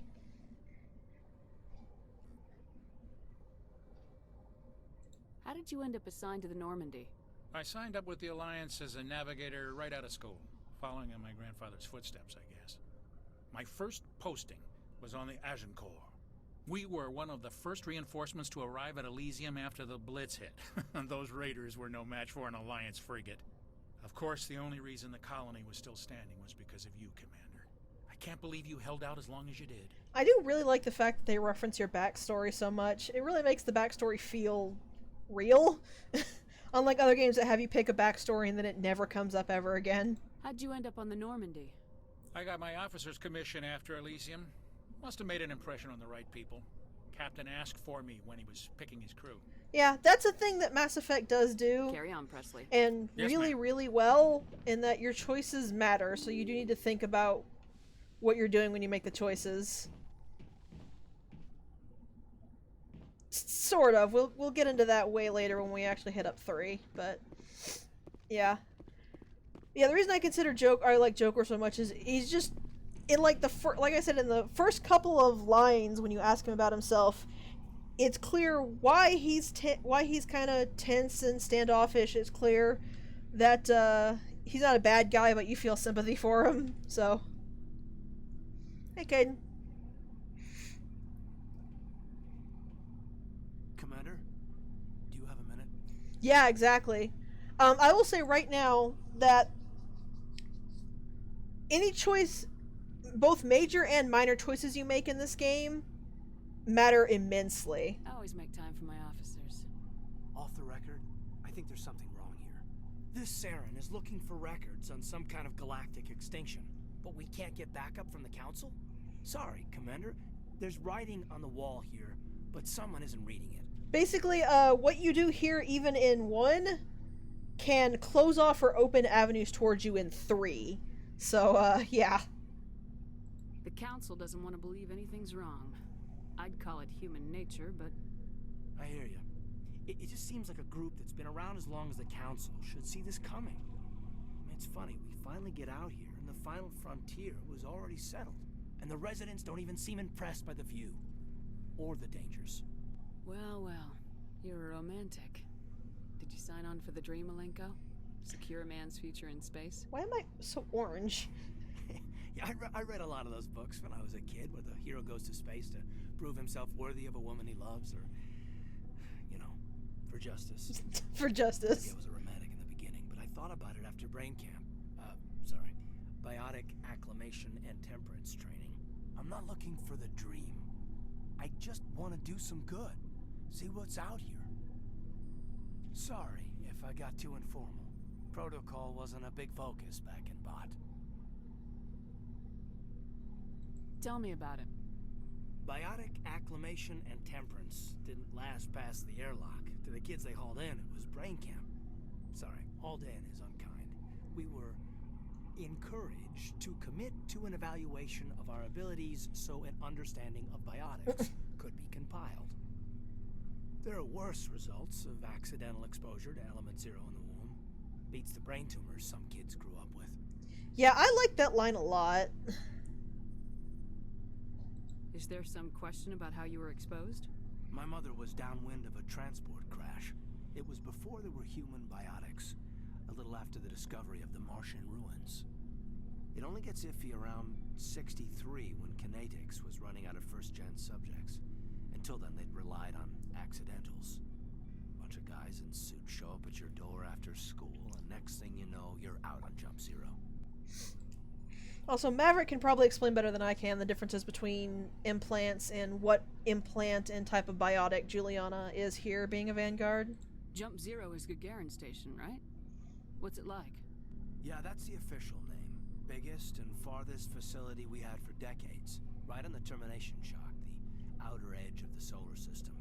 How did you end up assigned to the Normandy? I signed up with the Alliance as a navigator right out of school, following in my grandfather's footsteps, I guess. My first posting was on the Agincourt. We were one of the first reinforcements to arrive at Elysium after the Blitz hit. Those raiders were no match for an Alliance frigate. Of course, the only reason the colony was still standing was because of you, Commander. I can't believe you held out as long as you did. I do really like the fact that they reference your backstory so much. It really makes the backstory feel real. Unlike other games that have you pick a backstory and then it never comes up ever again. How'd you end up on the Normandy? I got my officer's commission after Elysium. Must have made an impression on the right people. Captain asked for me when he was picking his crew. Yeah, that's a thing that Mass Effect does do. Carry on, Presley. And Yes, really, ma'am. really well, in that your choices matter, so you do need to think about what you're doing when you make the choices. Sort of. We'll get into that way later when we actually hit up 3, but yeah. Yeah, the reason I consider I like Joker so much is he's just in like like I said, in the first couple of lines when you ask him about himself, it's clear why he's kind of tense and standoffish. It's clear that he's not a bad guy, but you feel sympathy for him. So, hey, Caden. Commander, do you have a minute? Yeah, exactly. I will say right now that any choice, both major and minor choices you make in this game, matter immensely. I always make time for my officers. Off the record, I think there's something wrong here. This Saren is looking for records on some kind of galactic extinction, but we can't get backup from the Council? Sorry, Commander. There's writing on the wall here, but someone isn't reading it. Basically, what you do here, even in 1, can close off or open avenues towards you in 3. So, yeah. The Council doesn't want to believe anything's wrong. I'd call it human nature, but... I hear you. It just seems like a group that's been around as long as the Council should see this coming. I mean, it's funny, we finally get out here, and the final frontier was already settled. And the residents don't even seem impressed by the view. Or the dangers. Well, well. You're a romantic. Did you sign on for the dream, Malenko? Secure a man's future in space? Why am I so orange? Yeah, I read a lot of those books when I was a kid, where the hero goes to space to prove himself worthy of a woman he loves, or, you know, for justice. For justice. I was a romantic in the beginning, but I thought about it after brain camp. Biotic acclimation and temperance training. I'm not looking for the dream. I just want to do some good. See what's out here. Sorry if I got too informal. Protocol wasn't a big focus back in Bot. Tell me about it. Biotic acclimation and temperance didn't last past the airlock. To the kids they hauled in, it was brain camp. Sorry, hauled in is unkind. We were encouraged to commit to an evaluation of our abilities so an understanding of biotics could be compiled. There are worse results of accidental exposure to element 0 in the womb. Beats the brain tumors some kids grew up with. Yeah, I like that line a lot. Is there some question about how you were exposed? My mother was downwind of a transport crash. It was before there were human biotics, a little after the discovery of the Martian ruins. It only gets iffy around 63 when Kinetics was running out of first-gen subjects. Until then, they'd relied on accidentals. A bunch of guys in suits show up at your door after school, and next thing you know, you're out on Jump Zero. Also, Maverick can probably explain better than I can the differences between implants and what implant and type of biotic Juliana is here being a Vanguard. Jump Zero is Gagarin Station, right? What's it like? Yeah, that's the official name. Biggest and farthest facility we had for decades. Right on the termination shock, the outer edge of the solar system.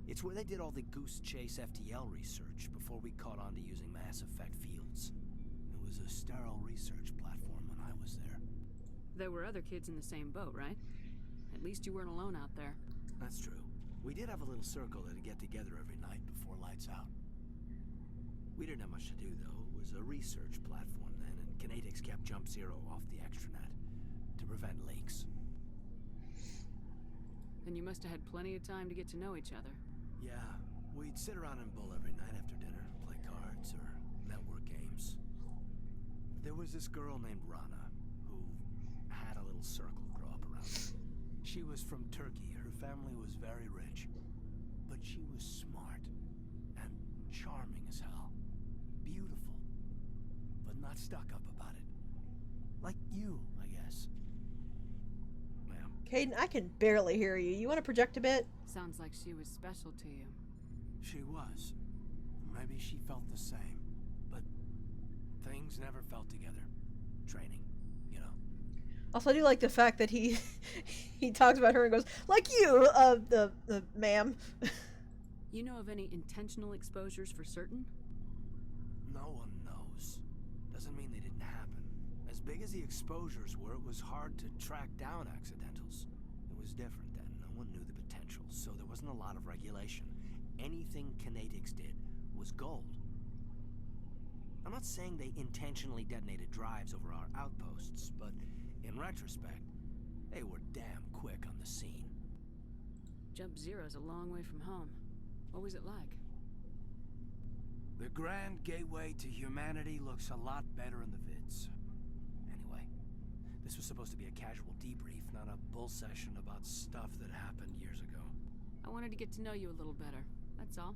It's where they did all the Goose Chase FTL research before we caught on to using mass effect fields. It was a sterile research platform when I was there. There were other kids in the same boat, right? At least you weren't alone out there. That's true. We did have a little circle that'd get together every night before lights out. We didn't have much to do, though. It was a research platform then, and Kinetics kept Jump Zero off the extranet to prevent leaks. Then you must have had plenty of time to get to know each other. Yeah, we'd sit around and bull every night after dinner, play cards or network games. There was this girl named Rana, who had a little circle grow up around her. She was from Turkey. Her family was very rich. But she was smart and charming as hell. Beautiful, but not stuck up about it. Like you, I guess. Ma'am. Caden, I can barely hear you. You want to project a bit? Sounds like she was special to you. She was. Maybe she felt the same. But things never felt together. Training, you know. Also, I do like the fact that he he talks about her and goes, like you, the ma'am. You know of any intentional exposures for certain? No one knows. Doesn't mean they didn't happen. As big as the exposures were, it was hard to track down accidentals. It was different then. No one knew the potential, so there wasn't a lot of regulation. Anything Kinetics did was gold. I'm not saying they intentionally detonated drives over our outposts, but in retrospect, they were damn quick on the scene. Jump Zero's a long way from home. What was it like? The grand gateway to humanity looks a lot better in the vids. Anyway, this was supposed to be a casual debrief, not a bull session about stuff that happened years ago. I wanted to get to know you a little better, that's all.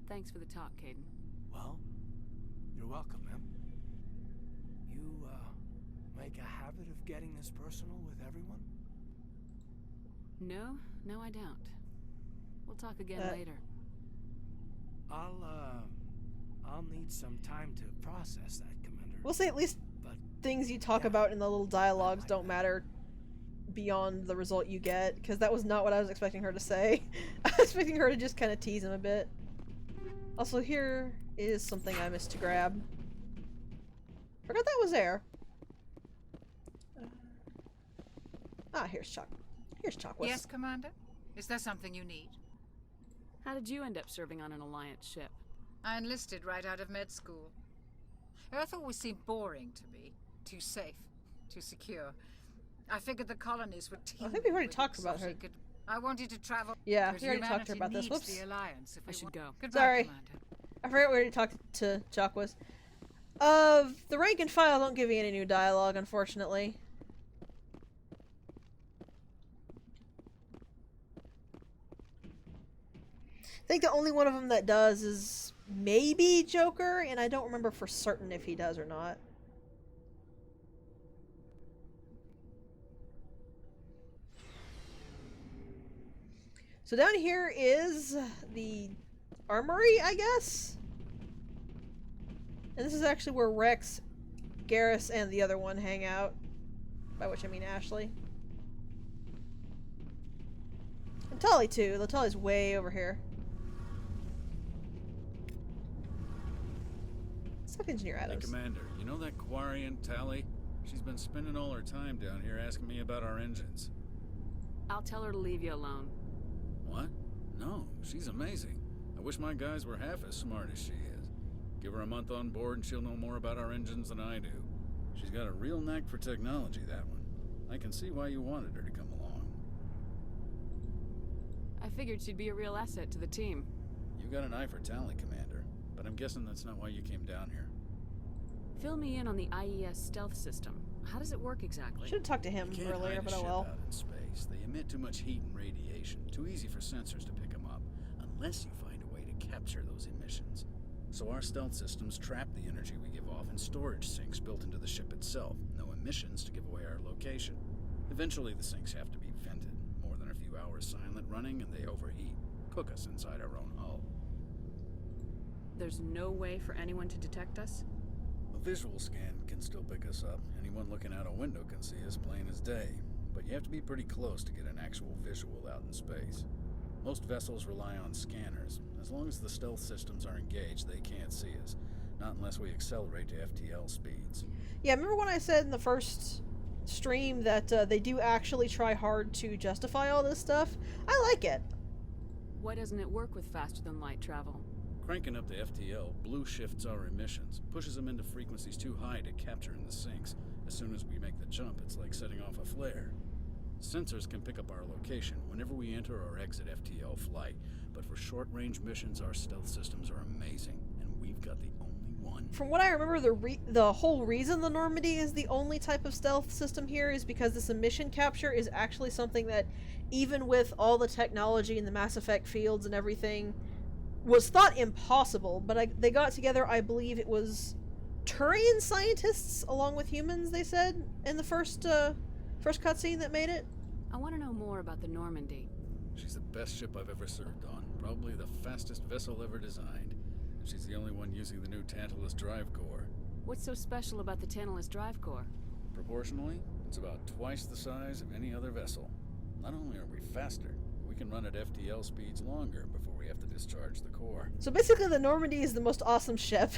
Thanks for the talk, Caden. Well, you're welcome, ma'am. You, make a habit of getting this personal with everyone? No, I don't. We'll talk again later. I'll need some time to process that, Commander. We'll say at least things you talk about in the little dialogues don't matter beyond the result you get, because that was not what I was expecting her to say. I was expecting her to just kind of tease him a bit. Also, here is something I missed to grab. Forgot that was there. Here's Chuck. Here's Chockwis. Yes, Commander? Is there something you need? How did you end up serving on an Alliance ship? I enlisted right out of med school. Earth always seemed boring to me. Too safe. Too secure. I figured the colonies would team. I think we've already talked about her. I wanted to travel. Yeah, we already talked to her about this. Whoops. The Alliance if I should go. Goodbye, Sorry. Commander. I forgot we already talked to Chockwis. The rank and file don't give you any new dialogue, unfortunately. I think the only one of them that does is maybe Joker, and I don't remember for certain if he does or not. So down here is the armory, I guess? And this is actually where Rex, Garrus, and the other one hang out. By which I mean Ashley. And Tali too, though Tali's way over here. Stock Engineer Adams. Hey, Commander, you know that Quarian, Tali? She's been spending all her time down here asking me about our engines. I'll tell her to leave you alone. What? No, she's amazing. I wish my guys were half as smart as she is. Give her a month on board and she'll know more about our engines than I do. She's got a real knack for technology, that one. I can see why you wanted her to come along. I figured she'd be a real asset to the team. You got an eye for Tali, Commander, but I'm guessing that's not why you came down here. Fill me in on the IES stealth system. How does it work exactly? Should have talked to him earlier, but oh well. Out in space. They emit too much heat and radiation. Too easy for sensors to pick them up, unless you find a way to capture those emissions. So our stealth systems trap the energy we give off in storage sinks built into the ship itself. No emissions to give away our location. Eventually the sinks have to be vented. More than a few hours silent running and they overheat. Cook us inside our own hull. There's no way for anyone to detect us? A visual scan can still pick us up. Anyone looking out a window can see us plain as day. But you have to be pretty close to get an actual visual out in space. Most vessels rely on scanners. As long as the stealth systems are engaged, they can't see us. Not unless we accelerate to FTL speeds. Yeah, remember when I said in the first stream that they do actually try hard to justify all this stuff. I like it. Why doesn't it work with faster than light travel? Cranking up the FTL blue shifts our emissions, pushes them into frequencies too high to capture in the sinks. As soon as we make the jump, it's like setting off a flare. Sensors can pick up our location whenever we enter or exit FTL flight, but for short-range missions, our stealth systems are amazing, and we've got the only one. From what I remember, the whole reason the Normandy is the only type of stealth system here is because this emission capture is actually something that, even with all the technology and the Mass Effect fields and everything, was thought impossible, but they got together, I believe it was Turian scientists along with humans, they said, in the first cutscene that made it. I want to know more about the Normandy. She's the best ship I've ever served on, probably the fastest vessel ever designed. And she's the only one using the new Tantalus drive core. What's so special about the Tantalus drive core? Proportionally, it's about twice the size of any other vessel. Not only are we faster, we can run at FTL speeds longer before we have to discharge the core. So basically the Normandy is the most awesome ship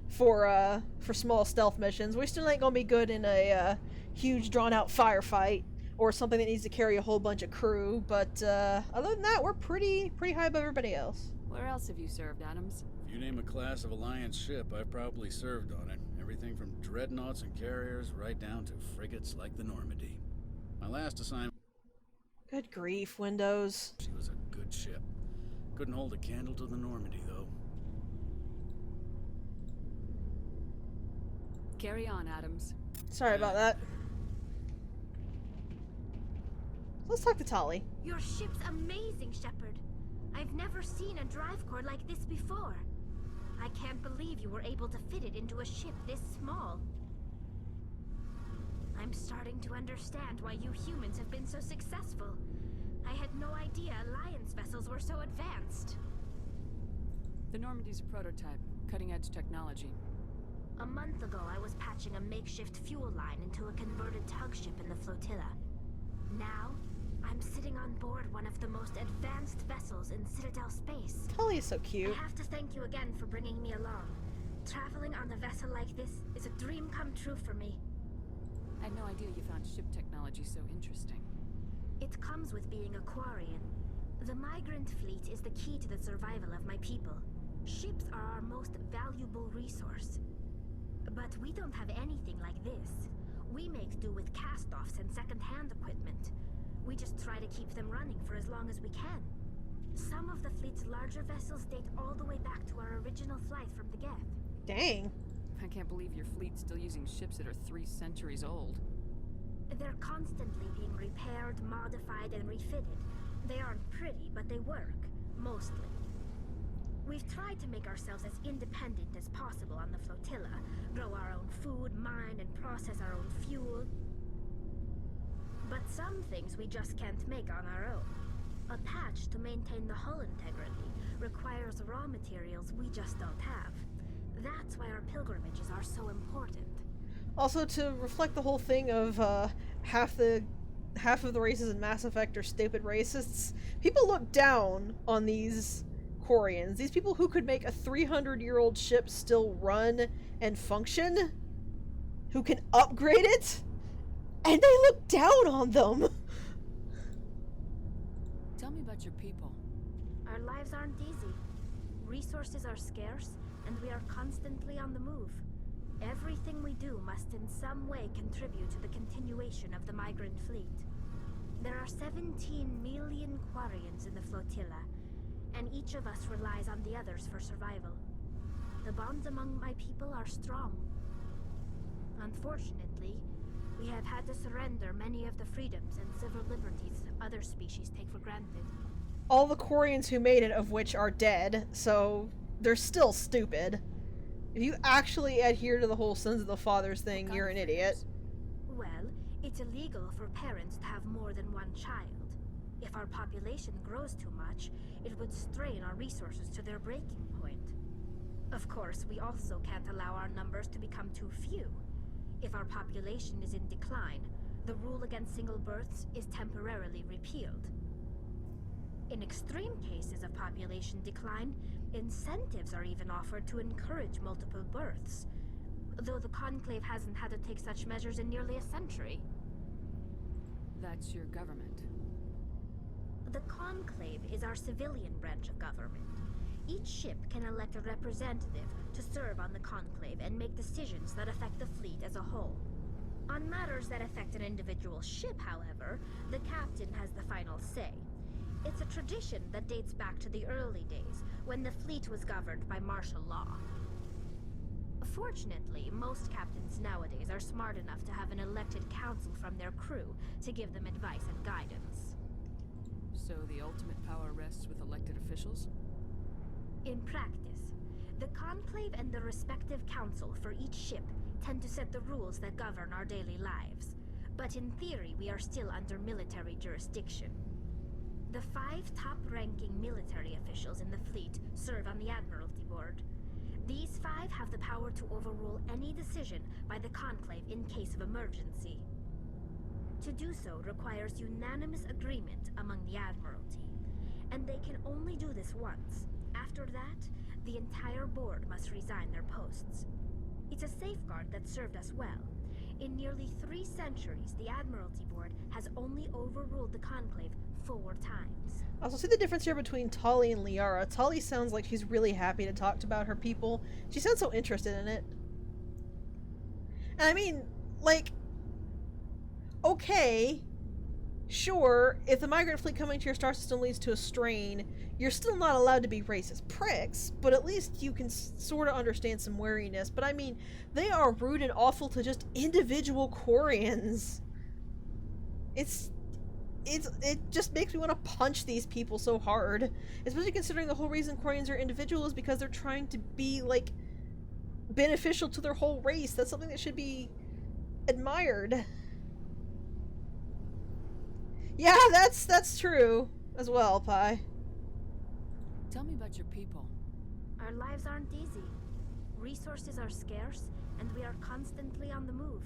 for small stealth missions. We still ain't gonna be good in a huge drawn-out firefight or something that needs to carry a whole bunch of crew, but other than that, we're pretty high above everybody else. Where else have you served, Adams? If you name a class of Alliance ship, I've probably served on it. Everything from dreadnoughts and carriers right down to frigates like the Normandy. My last assignment... Good grief, Windows. She was a good ship. Couldn't hold a candle to the Normandy, though. Carry on, Adams. Sorry about that. Let's talk to Tali. Your ship's amazing, Shepard. I've never seen a drive core like this before. I can't believe you were able to fit it into a ship this small. I'm starting to understand why you humans have been so successful. I had no idea Alliance vessels were so advanced. The Normandy's a prototype, cutting-edge technology. A month ago, I was patching a makeshift fuel line into a converted tug ship in the flotilla. Now, I'm sitting on board one of the most advanced vessels in Citadel space. Tali is so cute. I have to thank you again for bringing me along. Traveling on a vessel like this is a dream come true for me. I had no idea you found ship technology so interesting. It comes with being a Quarian. The migrant fleet is the key to the survival of my people. Ships are our most valuable resource. But we don't have anything like this. We make do with cast-offs and second-hand equipment. We just try to keep them running for as long as we can. Some of the fleet's larger vessels date all the way back to our original flight from the Geth. Dang. I can't believe your fleet's still using ships that are 3 centuries old. They're constantly being repaired, modified, and refitted. They aren't pretty, but they work. Mostly. We've tried to make ourselves as independent as possible on the flotilla. Grow our own food, mine, and process our own fuel. But some things we just can't make on our own. A patch to maintain the hull integrity requires raw materials we just don't have. That's why our pilgrimages are so important. Also, to reflect the whole thing of half of the races in Mass Effect are stupid racists, people look down on these Quarians. These people who could make a 300-year-old ship still run and function, who can upgrade it, and they look down on them. Tell me about your people. Our lives aren't easy. Resources are scarce, and we are constantly on the move. Everything we do must in some way contribute to the continuation of the migrant fleet. There are 17 million Quarians in the flotilla, and each of us relies on the others for survival. The bonds among my people are strong. Unfortunately, we have had to surrender many of the freedoms and civil liberties other species take for granted. All the Quarians who made it, of which are dead, so they're still stupid. If you actually adhere to the whole sons of the fathers thing, you're an idiot. Well, it's illegal for parents to have more than one child. If our population grows too much, it would strain our resources to their breaking point. Of course, we also can't allow our numbers to become too few. If our population is in decline, the rule against single births is temporarily repealed. In extreme cases of population decline, incentives are even offered to encourage multiple births. though the Conclave hasn't had to take such measures in nearly a century. That's your government. The Conclave is our civilian branch of government. Each ship can elect a representative to serve on the Conclave and make decisions that affect the fleet as a whole. On matters that affect an individual ship, however, the captain has the final say. It's a tradition that dates back to the early days, when the fleet was governed by martial law. Fortunately, most captains nowadays are smart enough to have an elected council from their crew to give them advice and guidance. So the ultimate power rests with elected officials? In practice, the Conclave and the respective council for each ship tend to set the rules that govern our daily lives. But in theory, we are still under military jurisdiction. The 5 top-ranking military officials in the fleet serve on the Admiralty Board. These 5 have the power to overrule any decision by the Conclave in case of emergency. To do so requires unanimous agreement among the Admiralty, and they can only do this once. After that, the entire board must resign their posts. It's a safeguard that served us well. In nearly 3 centuries, the Admiralty Board has only overruled the Conclave 4 times. Also, see the difference here between Tali and Liara. Tali sounds like she's really happy to talk about her people. She sounds so interested in it. And I mean, like, okay, sure, if the migrant fleet coming to your star system leads to a strain, you're still not allowed to be racist pricks, but at least you can sort of understand some wariness. But I mean, they are rude and awful to just individual Quarians. It just makes me want to punch these people so hard. Especially considering the whole reason Quarians are individual is because they're trying to be, like, beneficial to their whole race. That's something that should be admired. Yeah, that's true as well, Pi. Tell me about your people. Our lives aren't easy. Resources are scarce, and we are constantly on the move.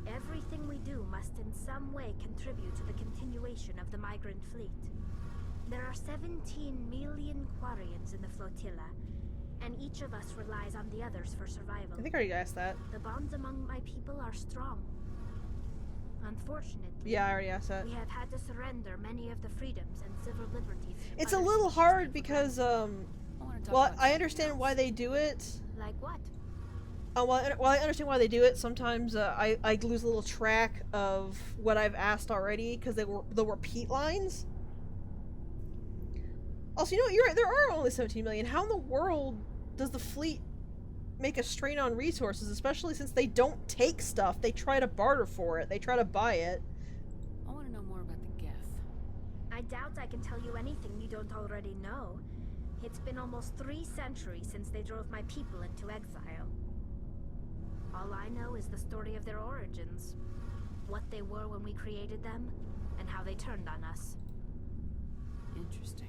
Everything we do must in some way contribute to the continuation of the migrant fleet. There are 17 million Quarians in the flotilla, and each of us relies on the others for survival. I think I already asked that. The bonds among my people are strong. Unfortunately, yeah, I already asked that. We have had to surrender many of the freedoms and civil liberties. It's a little hard because, well, I understand why they do it. Like what? Well, I understand why they do it. Sometimes I lose a little track of what I've asked already because they were the repeat lines. Also, you know what? You're right. There are only 17 million. How in the world does the fleet make a strain on resources, especially since they don't take stuff? They try to barter for it. They try to buy it. I want to know more about the Geth. I doubt I can tell you anything you don't already know. It's been almost 3 centuries since they drove my people into exile. All I know is the story of their origins, what they were when we created them, and how they turned on us. Interesting.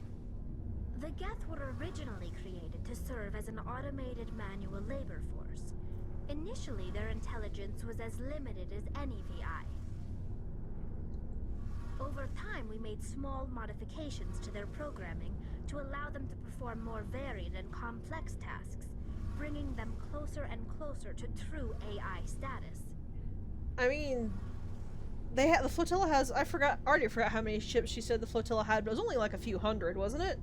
The Geth were originally created to serve as an automated manual labor force. Initially, their intelligence was as limited as any VI. Over time, we made small modifications to their programming to allow them to perform more varied and complex tasks, bringing them closer and closer to true AI status. I mean, the flotilla has, already forgot how many ships she said the flotilla had, but it was only like a few hundred, wasn't it?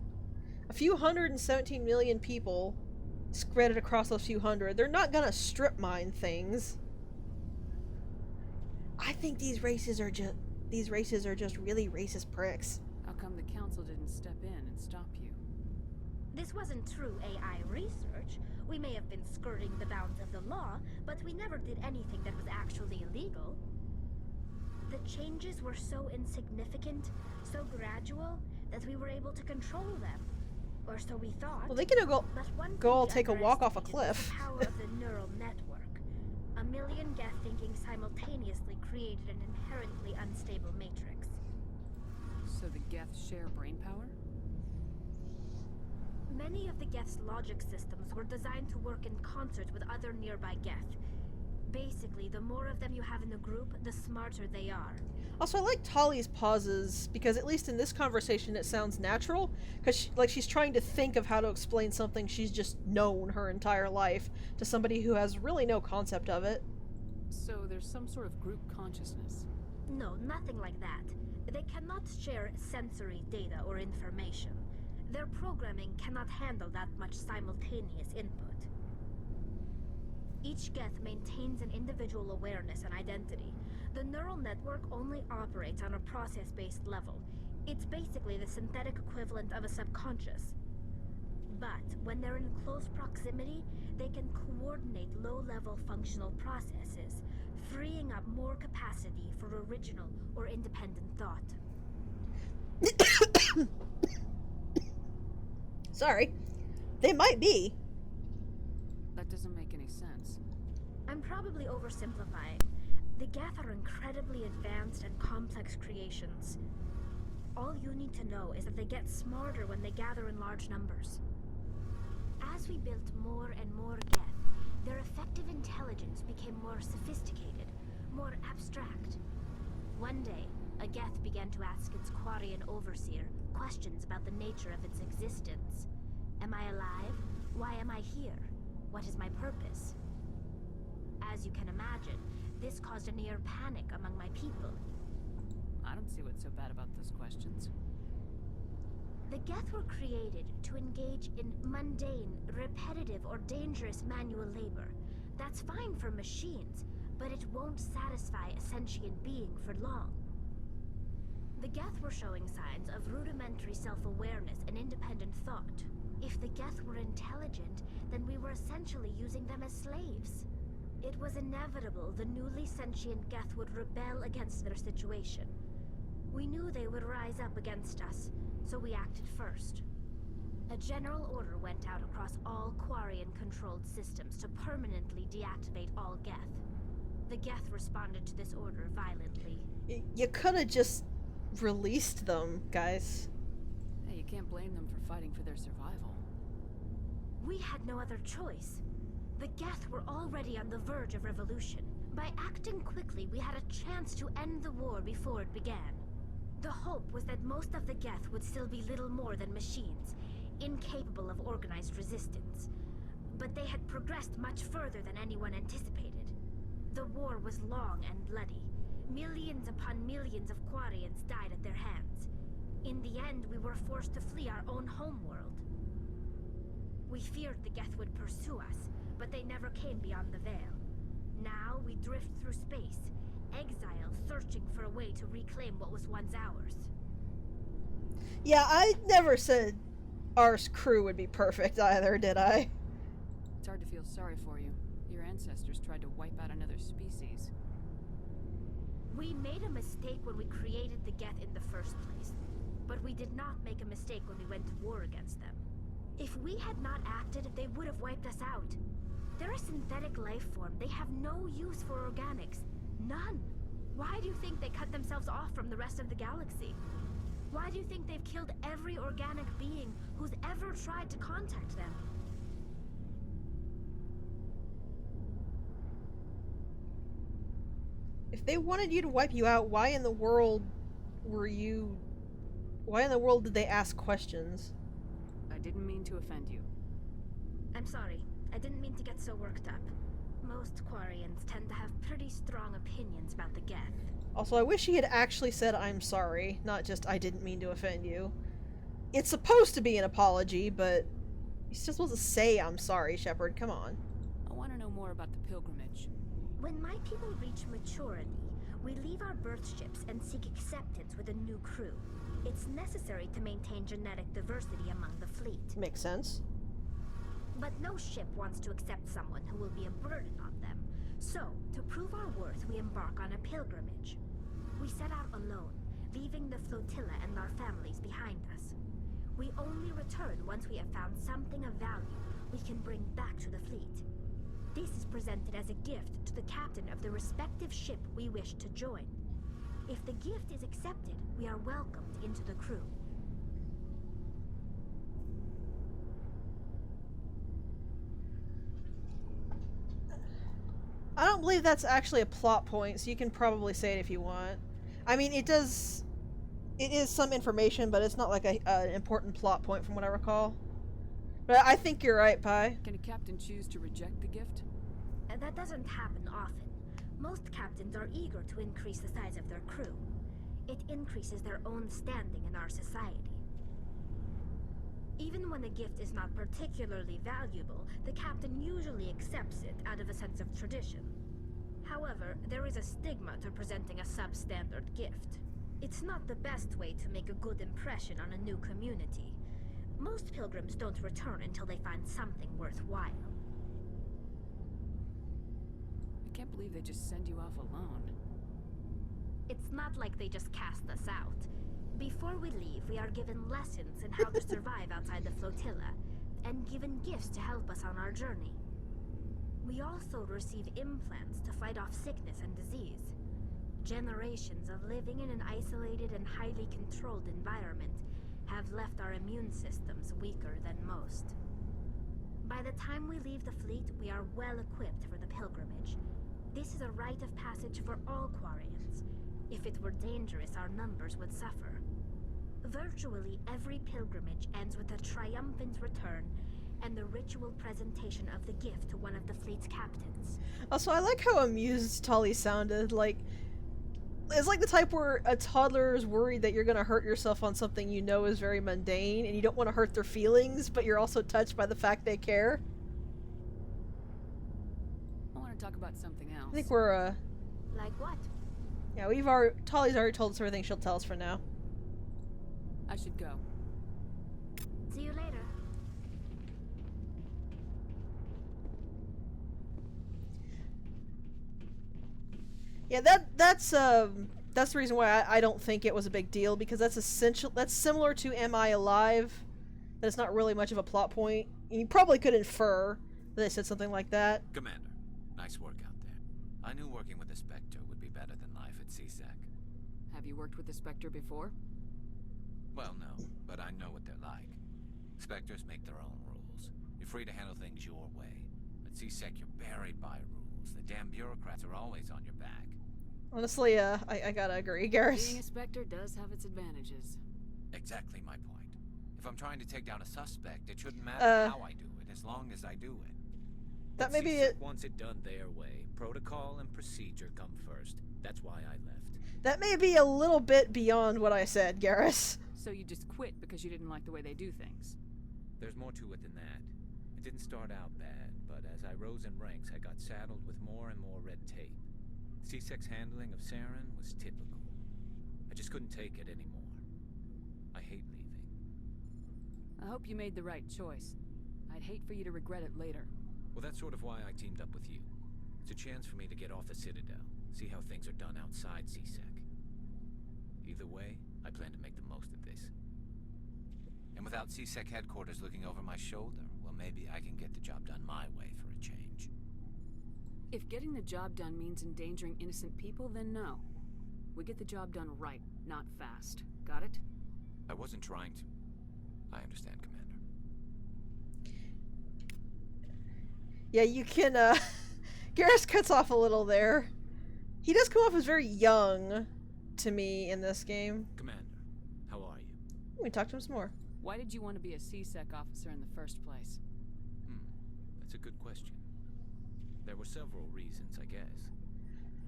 A few hundred and 17 million people spread it across those few hundred. They're not gonna strip mine things. I think these races are just really racist pricks. How come the council didn't step in and stop you? This wasn't true AI research. We may have been skirting the bounds of the law, but we never did anything that was actually illegal. The changes were so insignificant, so gradual, that we were able to control them. Or so we thought. Well, they can go take a walk off a cliff. The power of the neural network. A million Geth thinking simultaneously created an inherently unstable matrix. So the Geth share brain power? Many of the Geth's logic systems were designed to work in concert with other nearby Geth. Basically, the more of them you have in the group, the smarter they are. Also, I like Tali's pauses, because at least in this conversation it sounds natural, because she's trying to think of how to explain something she's just known her entire life to somebody who has really no concept of it. So there's some sort of group consciousness? No, nothing like that. They cannot share sensory data or information. Their programming cannot handle that much simultaneous input. Each Geth maintains an individual awareness and identity. The neural network only operates on a process-based level. It's basically the synthetic equivalent of a subconscious. But when they're in close proximity, they can coordinate low-level functional processes, freeing up more capacity for original or independent thought. Sorry. They might be. That doesn't make any sense. I'm probably oversimplifying. The Geth are incredibly advanced and complex creations. All you need to know is that they get smarter when they gather in large numbers. As we built more and more Geth, their effective intelligence became more sophisticated, more abstract. One day, a Geth began to ask its Quarian overseer questions about the nature of its existence. Am I alive? Why am I here? What is my purpose? As you can imagine, this caused a near panic among my people. I don't see what's so bad about those questions. The Geth were created to engage in mundane, repetitive, or dangerous manual labor. That's fine for machines, but it won't satisfy a sentient being for long. The Geth were showing signs of rudimentary self-awareness and independent thought. If the Geth were intelligent, then we were essentially using them as slaves. It was inevitable the newly sentient Geth would rebel against their situation. We knew they would rise up against us, so we acted first. A general order went out across all Quarian-controlled systems to permanently deactivate all Geth. The Geth responded to this order violently. You could have just released them, guys. Hey, you can't blame them for fighting for their survival. We had no other choice. The Geth were already on the verge of revolution. By acting quickly, we had a chance to end the war before it began. The hope was that most of the Geth would still be little more than machines, incapable of organized resistance. But they had progressed much further than anyone anticipated. The war was long and bloody. Millions upon millions of Quarians died at their hands. In the end, we were forced to flee our own homeworld. We feared the Geth would pursue us, but they never came beyond the Veil. Now we drift through space, exile searching for a way to reclaim what was once ours. Yeah, I never said our crew would be perfect either, did I? It's hard to feel sorry for you. Your ancestors tried to wipe out another species. We made a mistake when we created the Geth in the first place, but we did not make a mistake when we went to war against them. If we had not acted, they would have wiped us out. They're a synthetic life form. They have no use for organics. None. Why do you think they cut themselves off from the rest of the galaxy? Why do you think they've killed every organic being who's ever tried to contact them? If they wanted you to wipe you out, why in the world did they ask questions? I didn't mean to offend you. I'm sorry. I didn't mean to get so worked up. Most Quarians tend to have pretty strong opinions about the Geth. Also, I wish he had actually said I'm sorry, not just I didn't mean to offend you. It's supposed to be an apology, but you're still supposed to say I'm sorry, Shepard. Come on. I want to know more about the pilgrimage. When my people reach maturity, we leave our birth ships and seek acceptance with a new crew. It's necessary to maintain genetic diversity among the fleet. Makes sense. But no ship wants to accept someone who will be a burden on them. So, to prove our worth, we embark on a pilgrimage. We set out alone, leaving the flotilla and our families behind us. We only return once we have found something of value we can bring back to the fleet. This is presented as a gift to the captain of the respective ship we wish to join. If the gift is accepted, we are welcomed into the crew. I don't believe that's actually a plot point, so you can probably say it if you want. I mean, it is some information, but it's not like an important plot point from what I recall. But I think you're right, Pi. Can a captain choose to reject the gift? That doesn't happen often. Most captains are eager to increase the size of their crew. It increases their own standing in our society. Even when a gift is not particularly valuable, the captain usually accepts it out of a sense of tradition. However, there is a stigma to presenting a substandard gift. It's not the best way to make a good impression on a new community. Most pilgrims don't return until they find something worthwhile. I can't believe they just send you off alone. It's not like they just cast us out. Before we leave, we are given lessons in how to survive outside the flotilla, and given gifts to help us on our journey. We also receive implants to fight off sickness and disease. Generations of living in an isolated and highly controlled environment have left our immune systems weaker than most. By the time we leave the fleet, we are well equipped for the pilgrimage. This is a rite of passage for all Quarians. If it were dangerous, our numbers would suffer. Virtually every pilgrimage ends with a triumphant return and the ritual presentation of the gift to one of the fleet's captains. Also, I like how amused Tali sounded. Like, it's like the type where a toddler is worried that you're gonna hurt yourself on something you know is very mundane, and you don't want to hurt their feelings, but you're also touched by the fact they care. I want to talk about something else. I think we're, Like what? Yeah, Tali's already told us everything she'll tell us for now. I should go. See you later. Yeah, that's the reason why I don't think it was a big deal, because that's similar to Am I Alive? That it's not really much of a plot point. You probably could infer that they said something like that. Commander, nice work out there. I knew working with the Spectre would be better than life at CSEC. Have you worked with the Spectre before? Well, no, but I know what they're like. Spectres make their own rules. You're free to handle things your way. At CSEC, you're buried by rules. The damn bureaucrats are always on your back. Honestly, I gotta agree, Garrus. Being a Spectre does have its advantages. Exactly my point. If I'm trying to take down a suspect, it shouldn't matter how I do it, as long as I do it. That may be it. Wants it done their way. Protocol and procedure come first. That's why I left. That may be a little bit beyond what I said, Garrus. So you just quit because you didn't like the way they do things? There's more to it than that. It didn't start out bad, but as I rose in ranks, I got saddled with more and more red tape. CSEC's handling of Saren was typical. I just couldn't take it anymore. I hate leaving. I hope you made the right choice. I'd hate for you to regret it later. Well, that's sort of why I teamed up with you. It's a chance for me to get off the Citadel, see how things are done outside CSEC. Either way, I plan to make the most of this. And without CSEC headquarters looking over my shoulder, well, maybe I can get the job done my way for a change. If getting the job done means endangering innocent people, then no. We get the job done right, not fast. Got it? I wasn't trying to. I understand, Commander. Yeah, you can, Garrus cuts off a little there. He does come off as very young to me in this game. Commander, how are you? We can talk to him some more. Why did you want to be a CSEC officer in the first place? That's a good question. There were several reasons, I guess.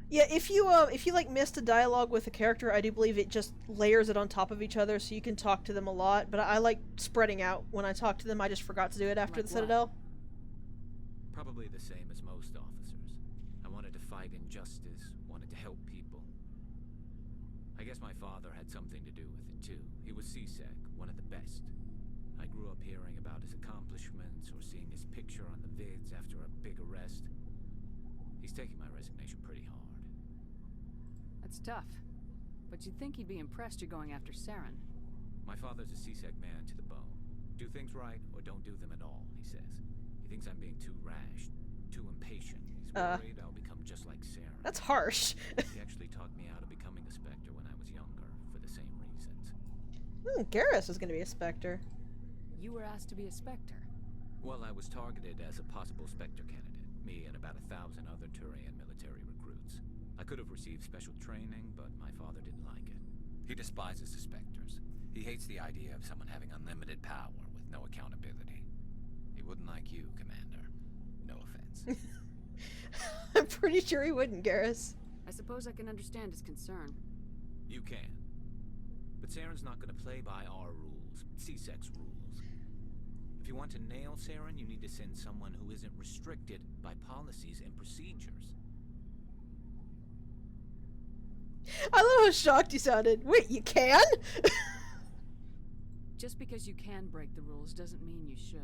Yeah, if you like missed a dialogue with a character, I do believe it just layers it on top of each other, so you can talk to them a lot. But I like spreading out when I talk to them. I just forgot to do it after the Citadel. Probably the same as most officers. I wanted to fight injustice, wanted to help people. I guess my father had something to do with it too. He was CSEC, one of the best. I grew up hearing about his accomplishments or seeing his picture on the vids after a big arrest. He's taking my resignation pretty hard. That's tough. But you'd think he'd be impressed you're going after Saren. My father's a CSEC man to the bone. Do things right or don't do them at all, he says. He thinks I'm being too rash, too impatient. He's worried I'll become just like Saren. That's harsh. He actually talked me out of becoming a Spectre when I was younger, for the same reasons. Garrus is going to be a Spectre. You were asked to be a Spectre? Well, I was targeted as a possible Spectre candidate. Me and about 1,000 other Turian military recruits. I could have received special training, but my father didn't like it. He despises the Spectres. He hates the idea of someone having unlimited power with no accountability. He wouldn't like you, Commander. No offense. I'm pretty sure he wouldn't, Garrus. I suppose I can understand his concern. You can. But Saren's not going to play by our rules, C-Sec's rules. If you want to nail Saren, you need to send someone who isn't restricted by policies and procedures. I love how shocked you sounded. Wait, you can? Just because you can break the rules doesn't mean you should.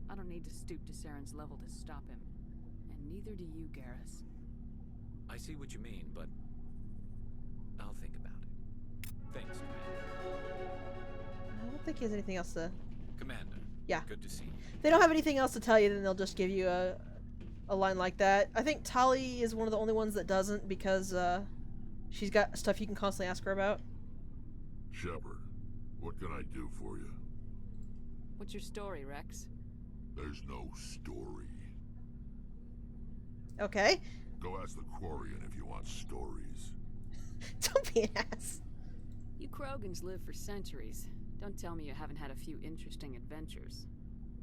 I don't need to stoop to Saren's level to stop him. And neither do you, Garrus. I see what you mean, but I'll think about it. Thanks, Commander. I don't think he has anything else to... Commander. Yeah. Good to see you. If they don't have anything else to tell you, then they'll just give you a line like that. I think Tali is one of the only ones that doesn't because she's got stuff you can constantly ask her about. Shepard, what can I do for you? What's your story, Rex? There's no story. Okay. Go ask the Quarian if you want stories. Don't be an ass. You Krogans live for centuries. Don't tell me you haven't had a few interesting adventures.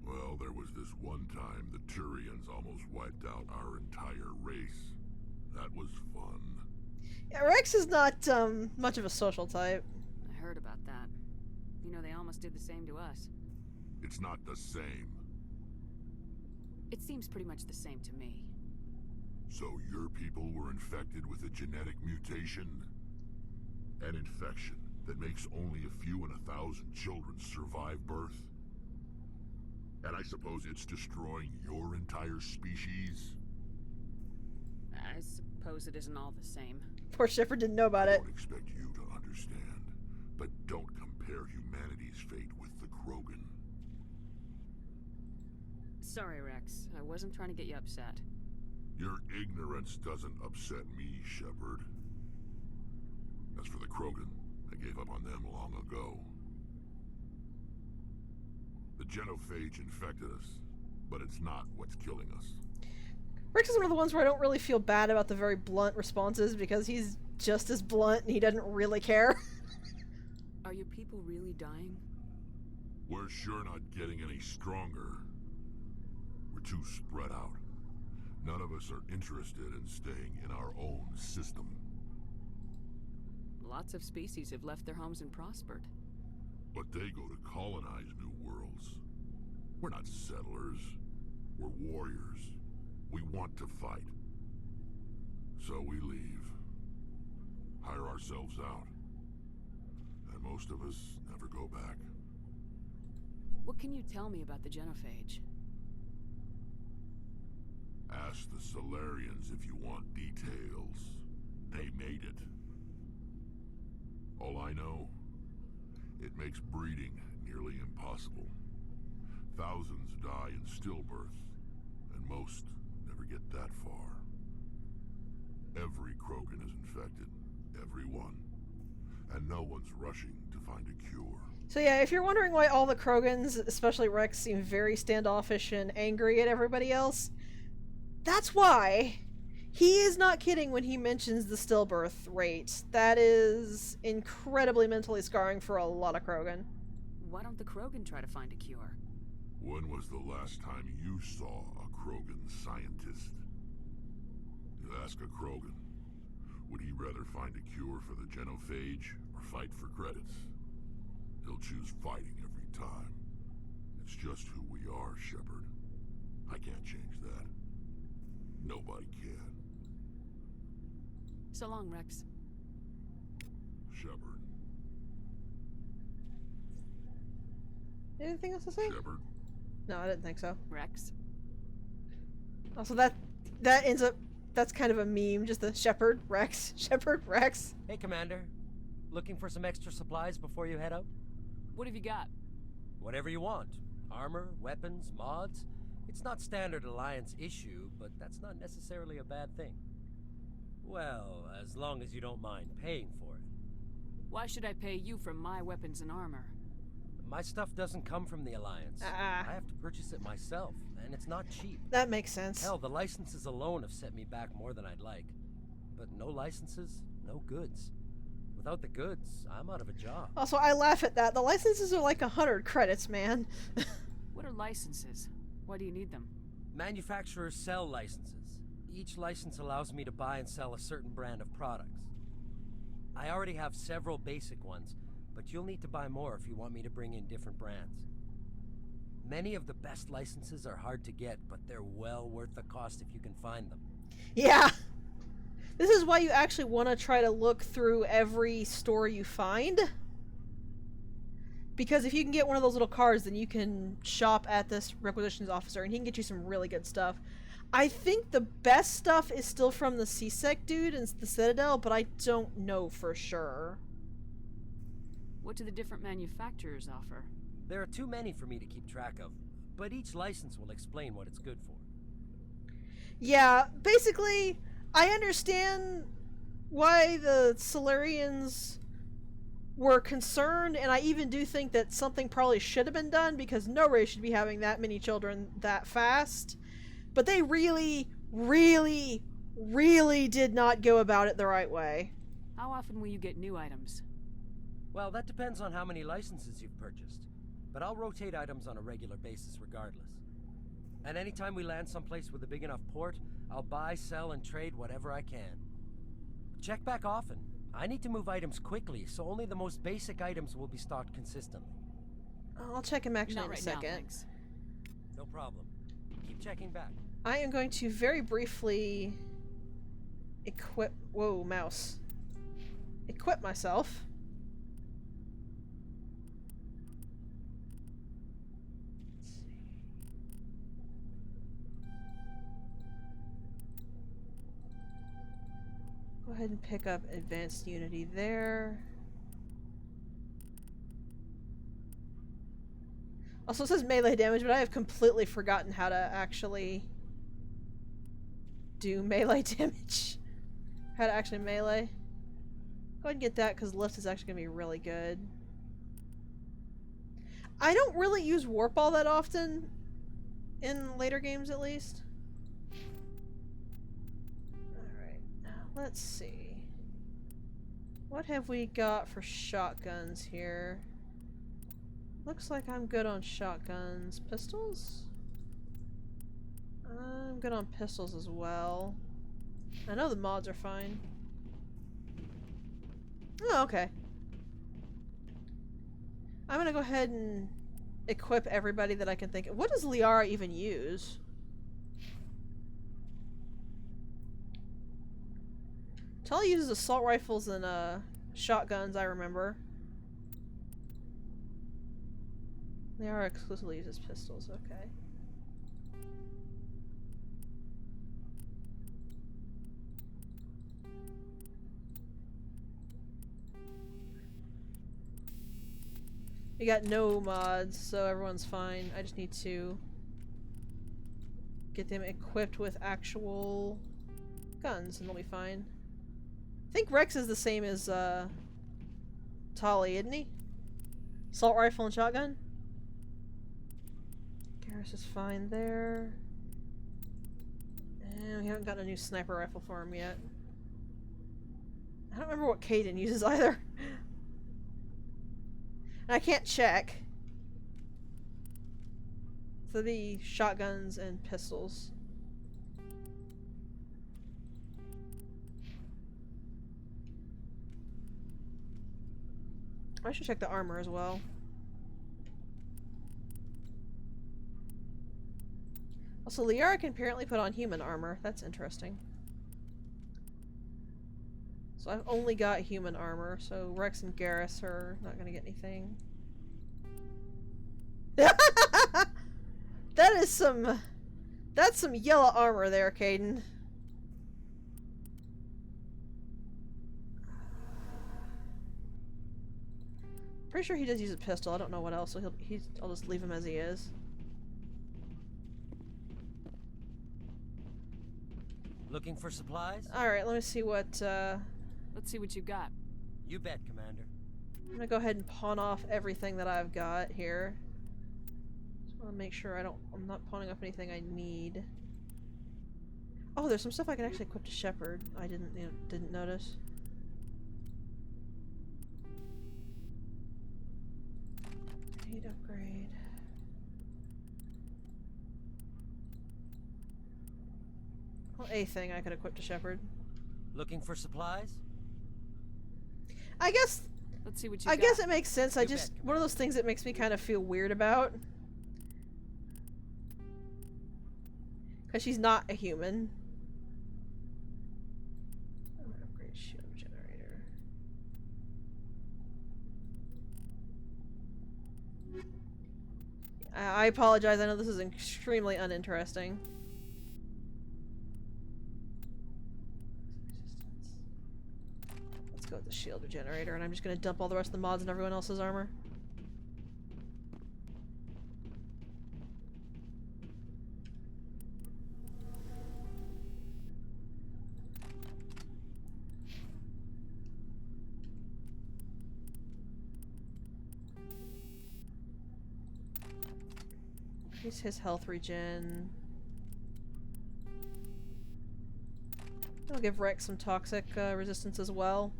Well, there was this one time the Turians almost wiped out our entire race. That was fun. Yeah, Rex is not much of a social type. I heard about that. You know, they almost did the same to us. It's not the same. It seems pretty much the same to me. So your people were infected with a genetic mutation? An infection that makes only a few in 1,000 children survive birth? And I suppose it's destroying your entire species? I suppose it isn't all the same. Poor Shepard didn't know about it. I don't expect you to understand, but don't compare humanity's fate with the Krogan. Sorry, Rex. I wasn't trying to get you upset. Your ignorance doesn't upset me, Shepard. As for the Krogan, I gave up on them long ago. The genophage infected us, but it's not what's killing us. Rex is one of the ones where I don't really feel bad about the very blunt responses because he's just as blunt and he doesn't really care. Are your people really dying? We're sure not getting any stronger. We're too spread out. None of us are interested in staying in our own system. Lots of species have left their homes and prospered. But they go to colonize new worlds. We're not settlers. We're warriors. We want to fight. So we leave. Hire ourselves out. And most of us never go back. What can you tell me about the genophage? Ask the Solarians if you want details. They made it. All I know, it makes breeding nearly impossible. Thousands die in stillbirth, and most never get that far. Every Krogan is infected. Every one. And no one's rushing to find a cure. So yeah, if you're wondering why all the Krogans, especially Rex, seem very standoffish and angry at everybody else, that's why. He is not kidding when he mentions the stillbirth rate. That is incredibly mentally scarring for a lot of Krogan. Why don't the Krogan try to find a cure? When was the last time you saw a Krogan scientist? You ask a Krogan, would he rather find a cure for the genophage or fight for credits? He'll choose fighting every time. It's just who we are, Shepard. I can't change that. Nobody can. So long, Rex. Shepard. Anything else to say? Shepard. No, I didn't think so. Rex. Also, that ends up... That's kind of a meme, just the Shepard, Rex, Shepard, Rex. Hey, Commander. Looking for some extra supplies before you head out? What have you got? Whatever you want. Armor, weapons, mods. It's not standard Alliance issue, but that's not necessarily a bad thing. Well, as long as you don't mind paying for it. Why should I pay you for my weapons and armor? My stuff doesn't come from the Alliance. I have to purchase it myself, and it's not cheap. That makes sense. Hell, the licenses alone have set me back more than I'd like. But no licenses, no goods. Without the goods, I'm out of a job. Also, I laugh at that. The licenses are like 100 credits, man. What are licenses? Why do you need them? Manufacturers sell licenses. Each license allows me to buy and sell a certain brand of products. I already have several basic ones, but you'll need to buy more if you want me to bring in different brands. Many of the best licenses are hard to get, but they're well worth the cost if you can find them. Yeah! This is why you actually want to try to look through every store you find. Because if you can get one of those little cards, then you can shop at this requisitions officer and he can get you some really good stuff. I think the best stuff is still from the CSEC dude and the Citadel, but I don't know for sure. What do the different manufacturers offer? There are too many for me to keep track of, but each license will explain what it's good for. Yeah, basically, I understand why the Solarians were concerned, and I even do think that something probably should have been done, because no race should be having that many children that fast. But they really, really, really did not go about it the right way. How often will you get new items? Well, that depends on how many licenses you've purchased. But I'll rotate items on a regular basis regardless. And anytime we land someplace with a big enough port, I'll buy, sell, and trade whatever I can. Check back often. I need to move items quickly, so only the most basic items will be stocked consistently. I'll check him actually Not in a right second. now, thanks. No problem. Keep checking back. I am going to very briefly equip... Whoa, mouse. Equip myself. Go ahead and pick up Advanced Unity there. Also, it says melee damage, but I have completely forgotten how to actually do melee damage. How to actually melee. Go ahead and get that, because lift is actually going to be really good. I don't really use Warp all that often, in later games at least. Let's see. What have we got for shotguns here? Looks like I'm good on shotguns. Pistols? I'm good on pistols as well. I know the mods are fine. Oh, okay. I'm gonna go ahead and equip everybody that I can think of. What does Liara even use? Tali uses assault rifles and shotguns, I remember. Liara exclusively uses pistols, okay. We got no mods, so everyone's fine. I just need to get them equipped with actual guns and they'll be fine. I think Rex is the same as Tali, isn't he? Assault rifle and shotgun? Garrus is fine there. And we haven't gotten a new sniper rifle for him yet. I don't remember what Caden uses either. And I can't check. So the shotguns and pistols. I should check the armor as well. Also, Liara can apparently put on human armor. That's interesting. So I've only got human armor, so Rex and Garrus are not gonna get anything. That is some... That's some yellow armor there, Caden. Pretty sure he does use a pistol. I don't know what else, so I'll just leave him as he is. Looking for supplies? Alright, let me see what, Let's see what you got. You bet, Commander. I'm gonna go ahead and pawn off everything that I've got here. Just want to make sure I'm not pawning off anything I need. Oh, there's some stuff I can actually equip to Shepherd. I didn't notice. Need upgrade. Well, a thing I could equip to Shepherd. Looking for supplies? I guess. Let's see what you I got. guess it makes sense. I just one of those things that makes me kind of feel weird about. Because she's not a human. I'm gonna upgrade shield generator. I apologize. I know this is extremely uninteresting. Let's go with the shield generator, and I'm just gonna dump all the rest of the mods and everyone else's armor. Increase his health regen. I'll give Rex some toxic resistance as well.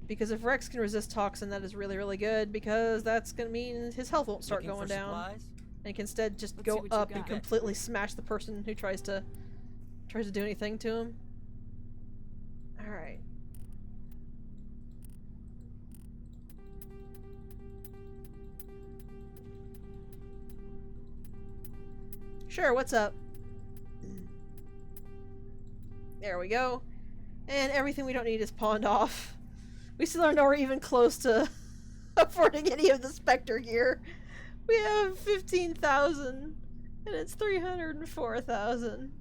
Because if Rex can resist toxin, that is really, really good, because that's going to mean his health won't start going down. Supplies? And can instead just go up and completely smash the person who tries to do anything to him. Alright. Sure, what's up? There we go. And everything we don't need is pawned off. We still are nowhere even close to affording any of the Spectre gear. We have 15,000 and it's 304,000.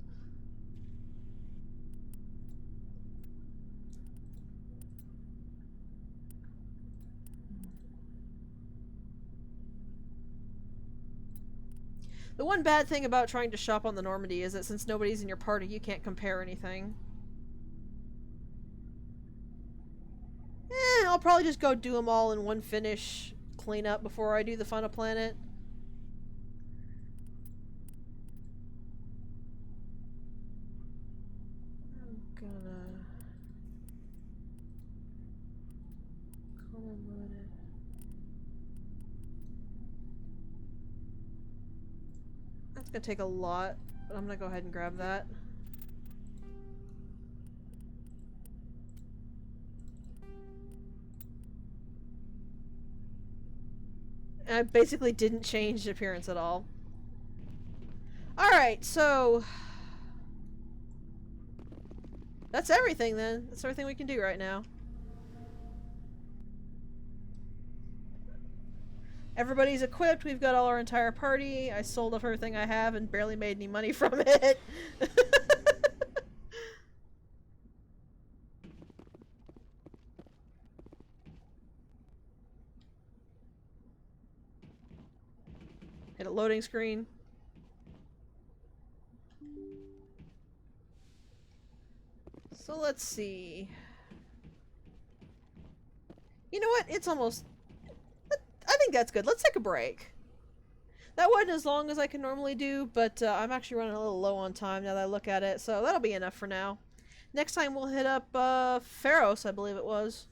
The one bad thing about trying to shop on the Normandy is that since nobody's in your party, you can't compare anything. I'll probably just go do them all in one finish cleanup before I do the final planet. I'm gonna unload it. That's gonna take a lot, but I'm gonna go ahead and grab that. And I basically didn't change the appearance at all. Alright, so that's everything then. That's everything we can do right now. Everybody's equipped. We've got all our entire party. I sold off everything I have and barely made any money from it. Hit a loading screen. So let's see. You know what? It's almost... I think that's good. Let's take a break. That wasn't as long as I can normally do, but I'm actually running a little low on time now that I look at it, so that'll be enough for now. Next time we'll hit up Pharos, I believe it was.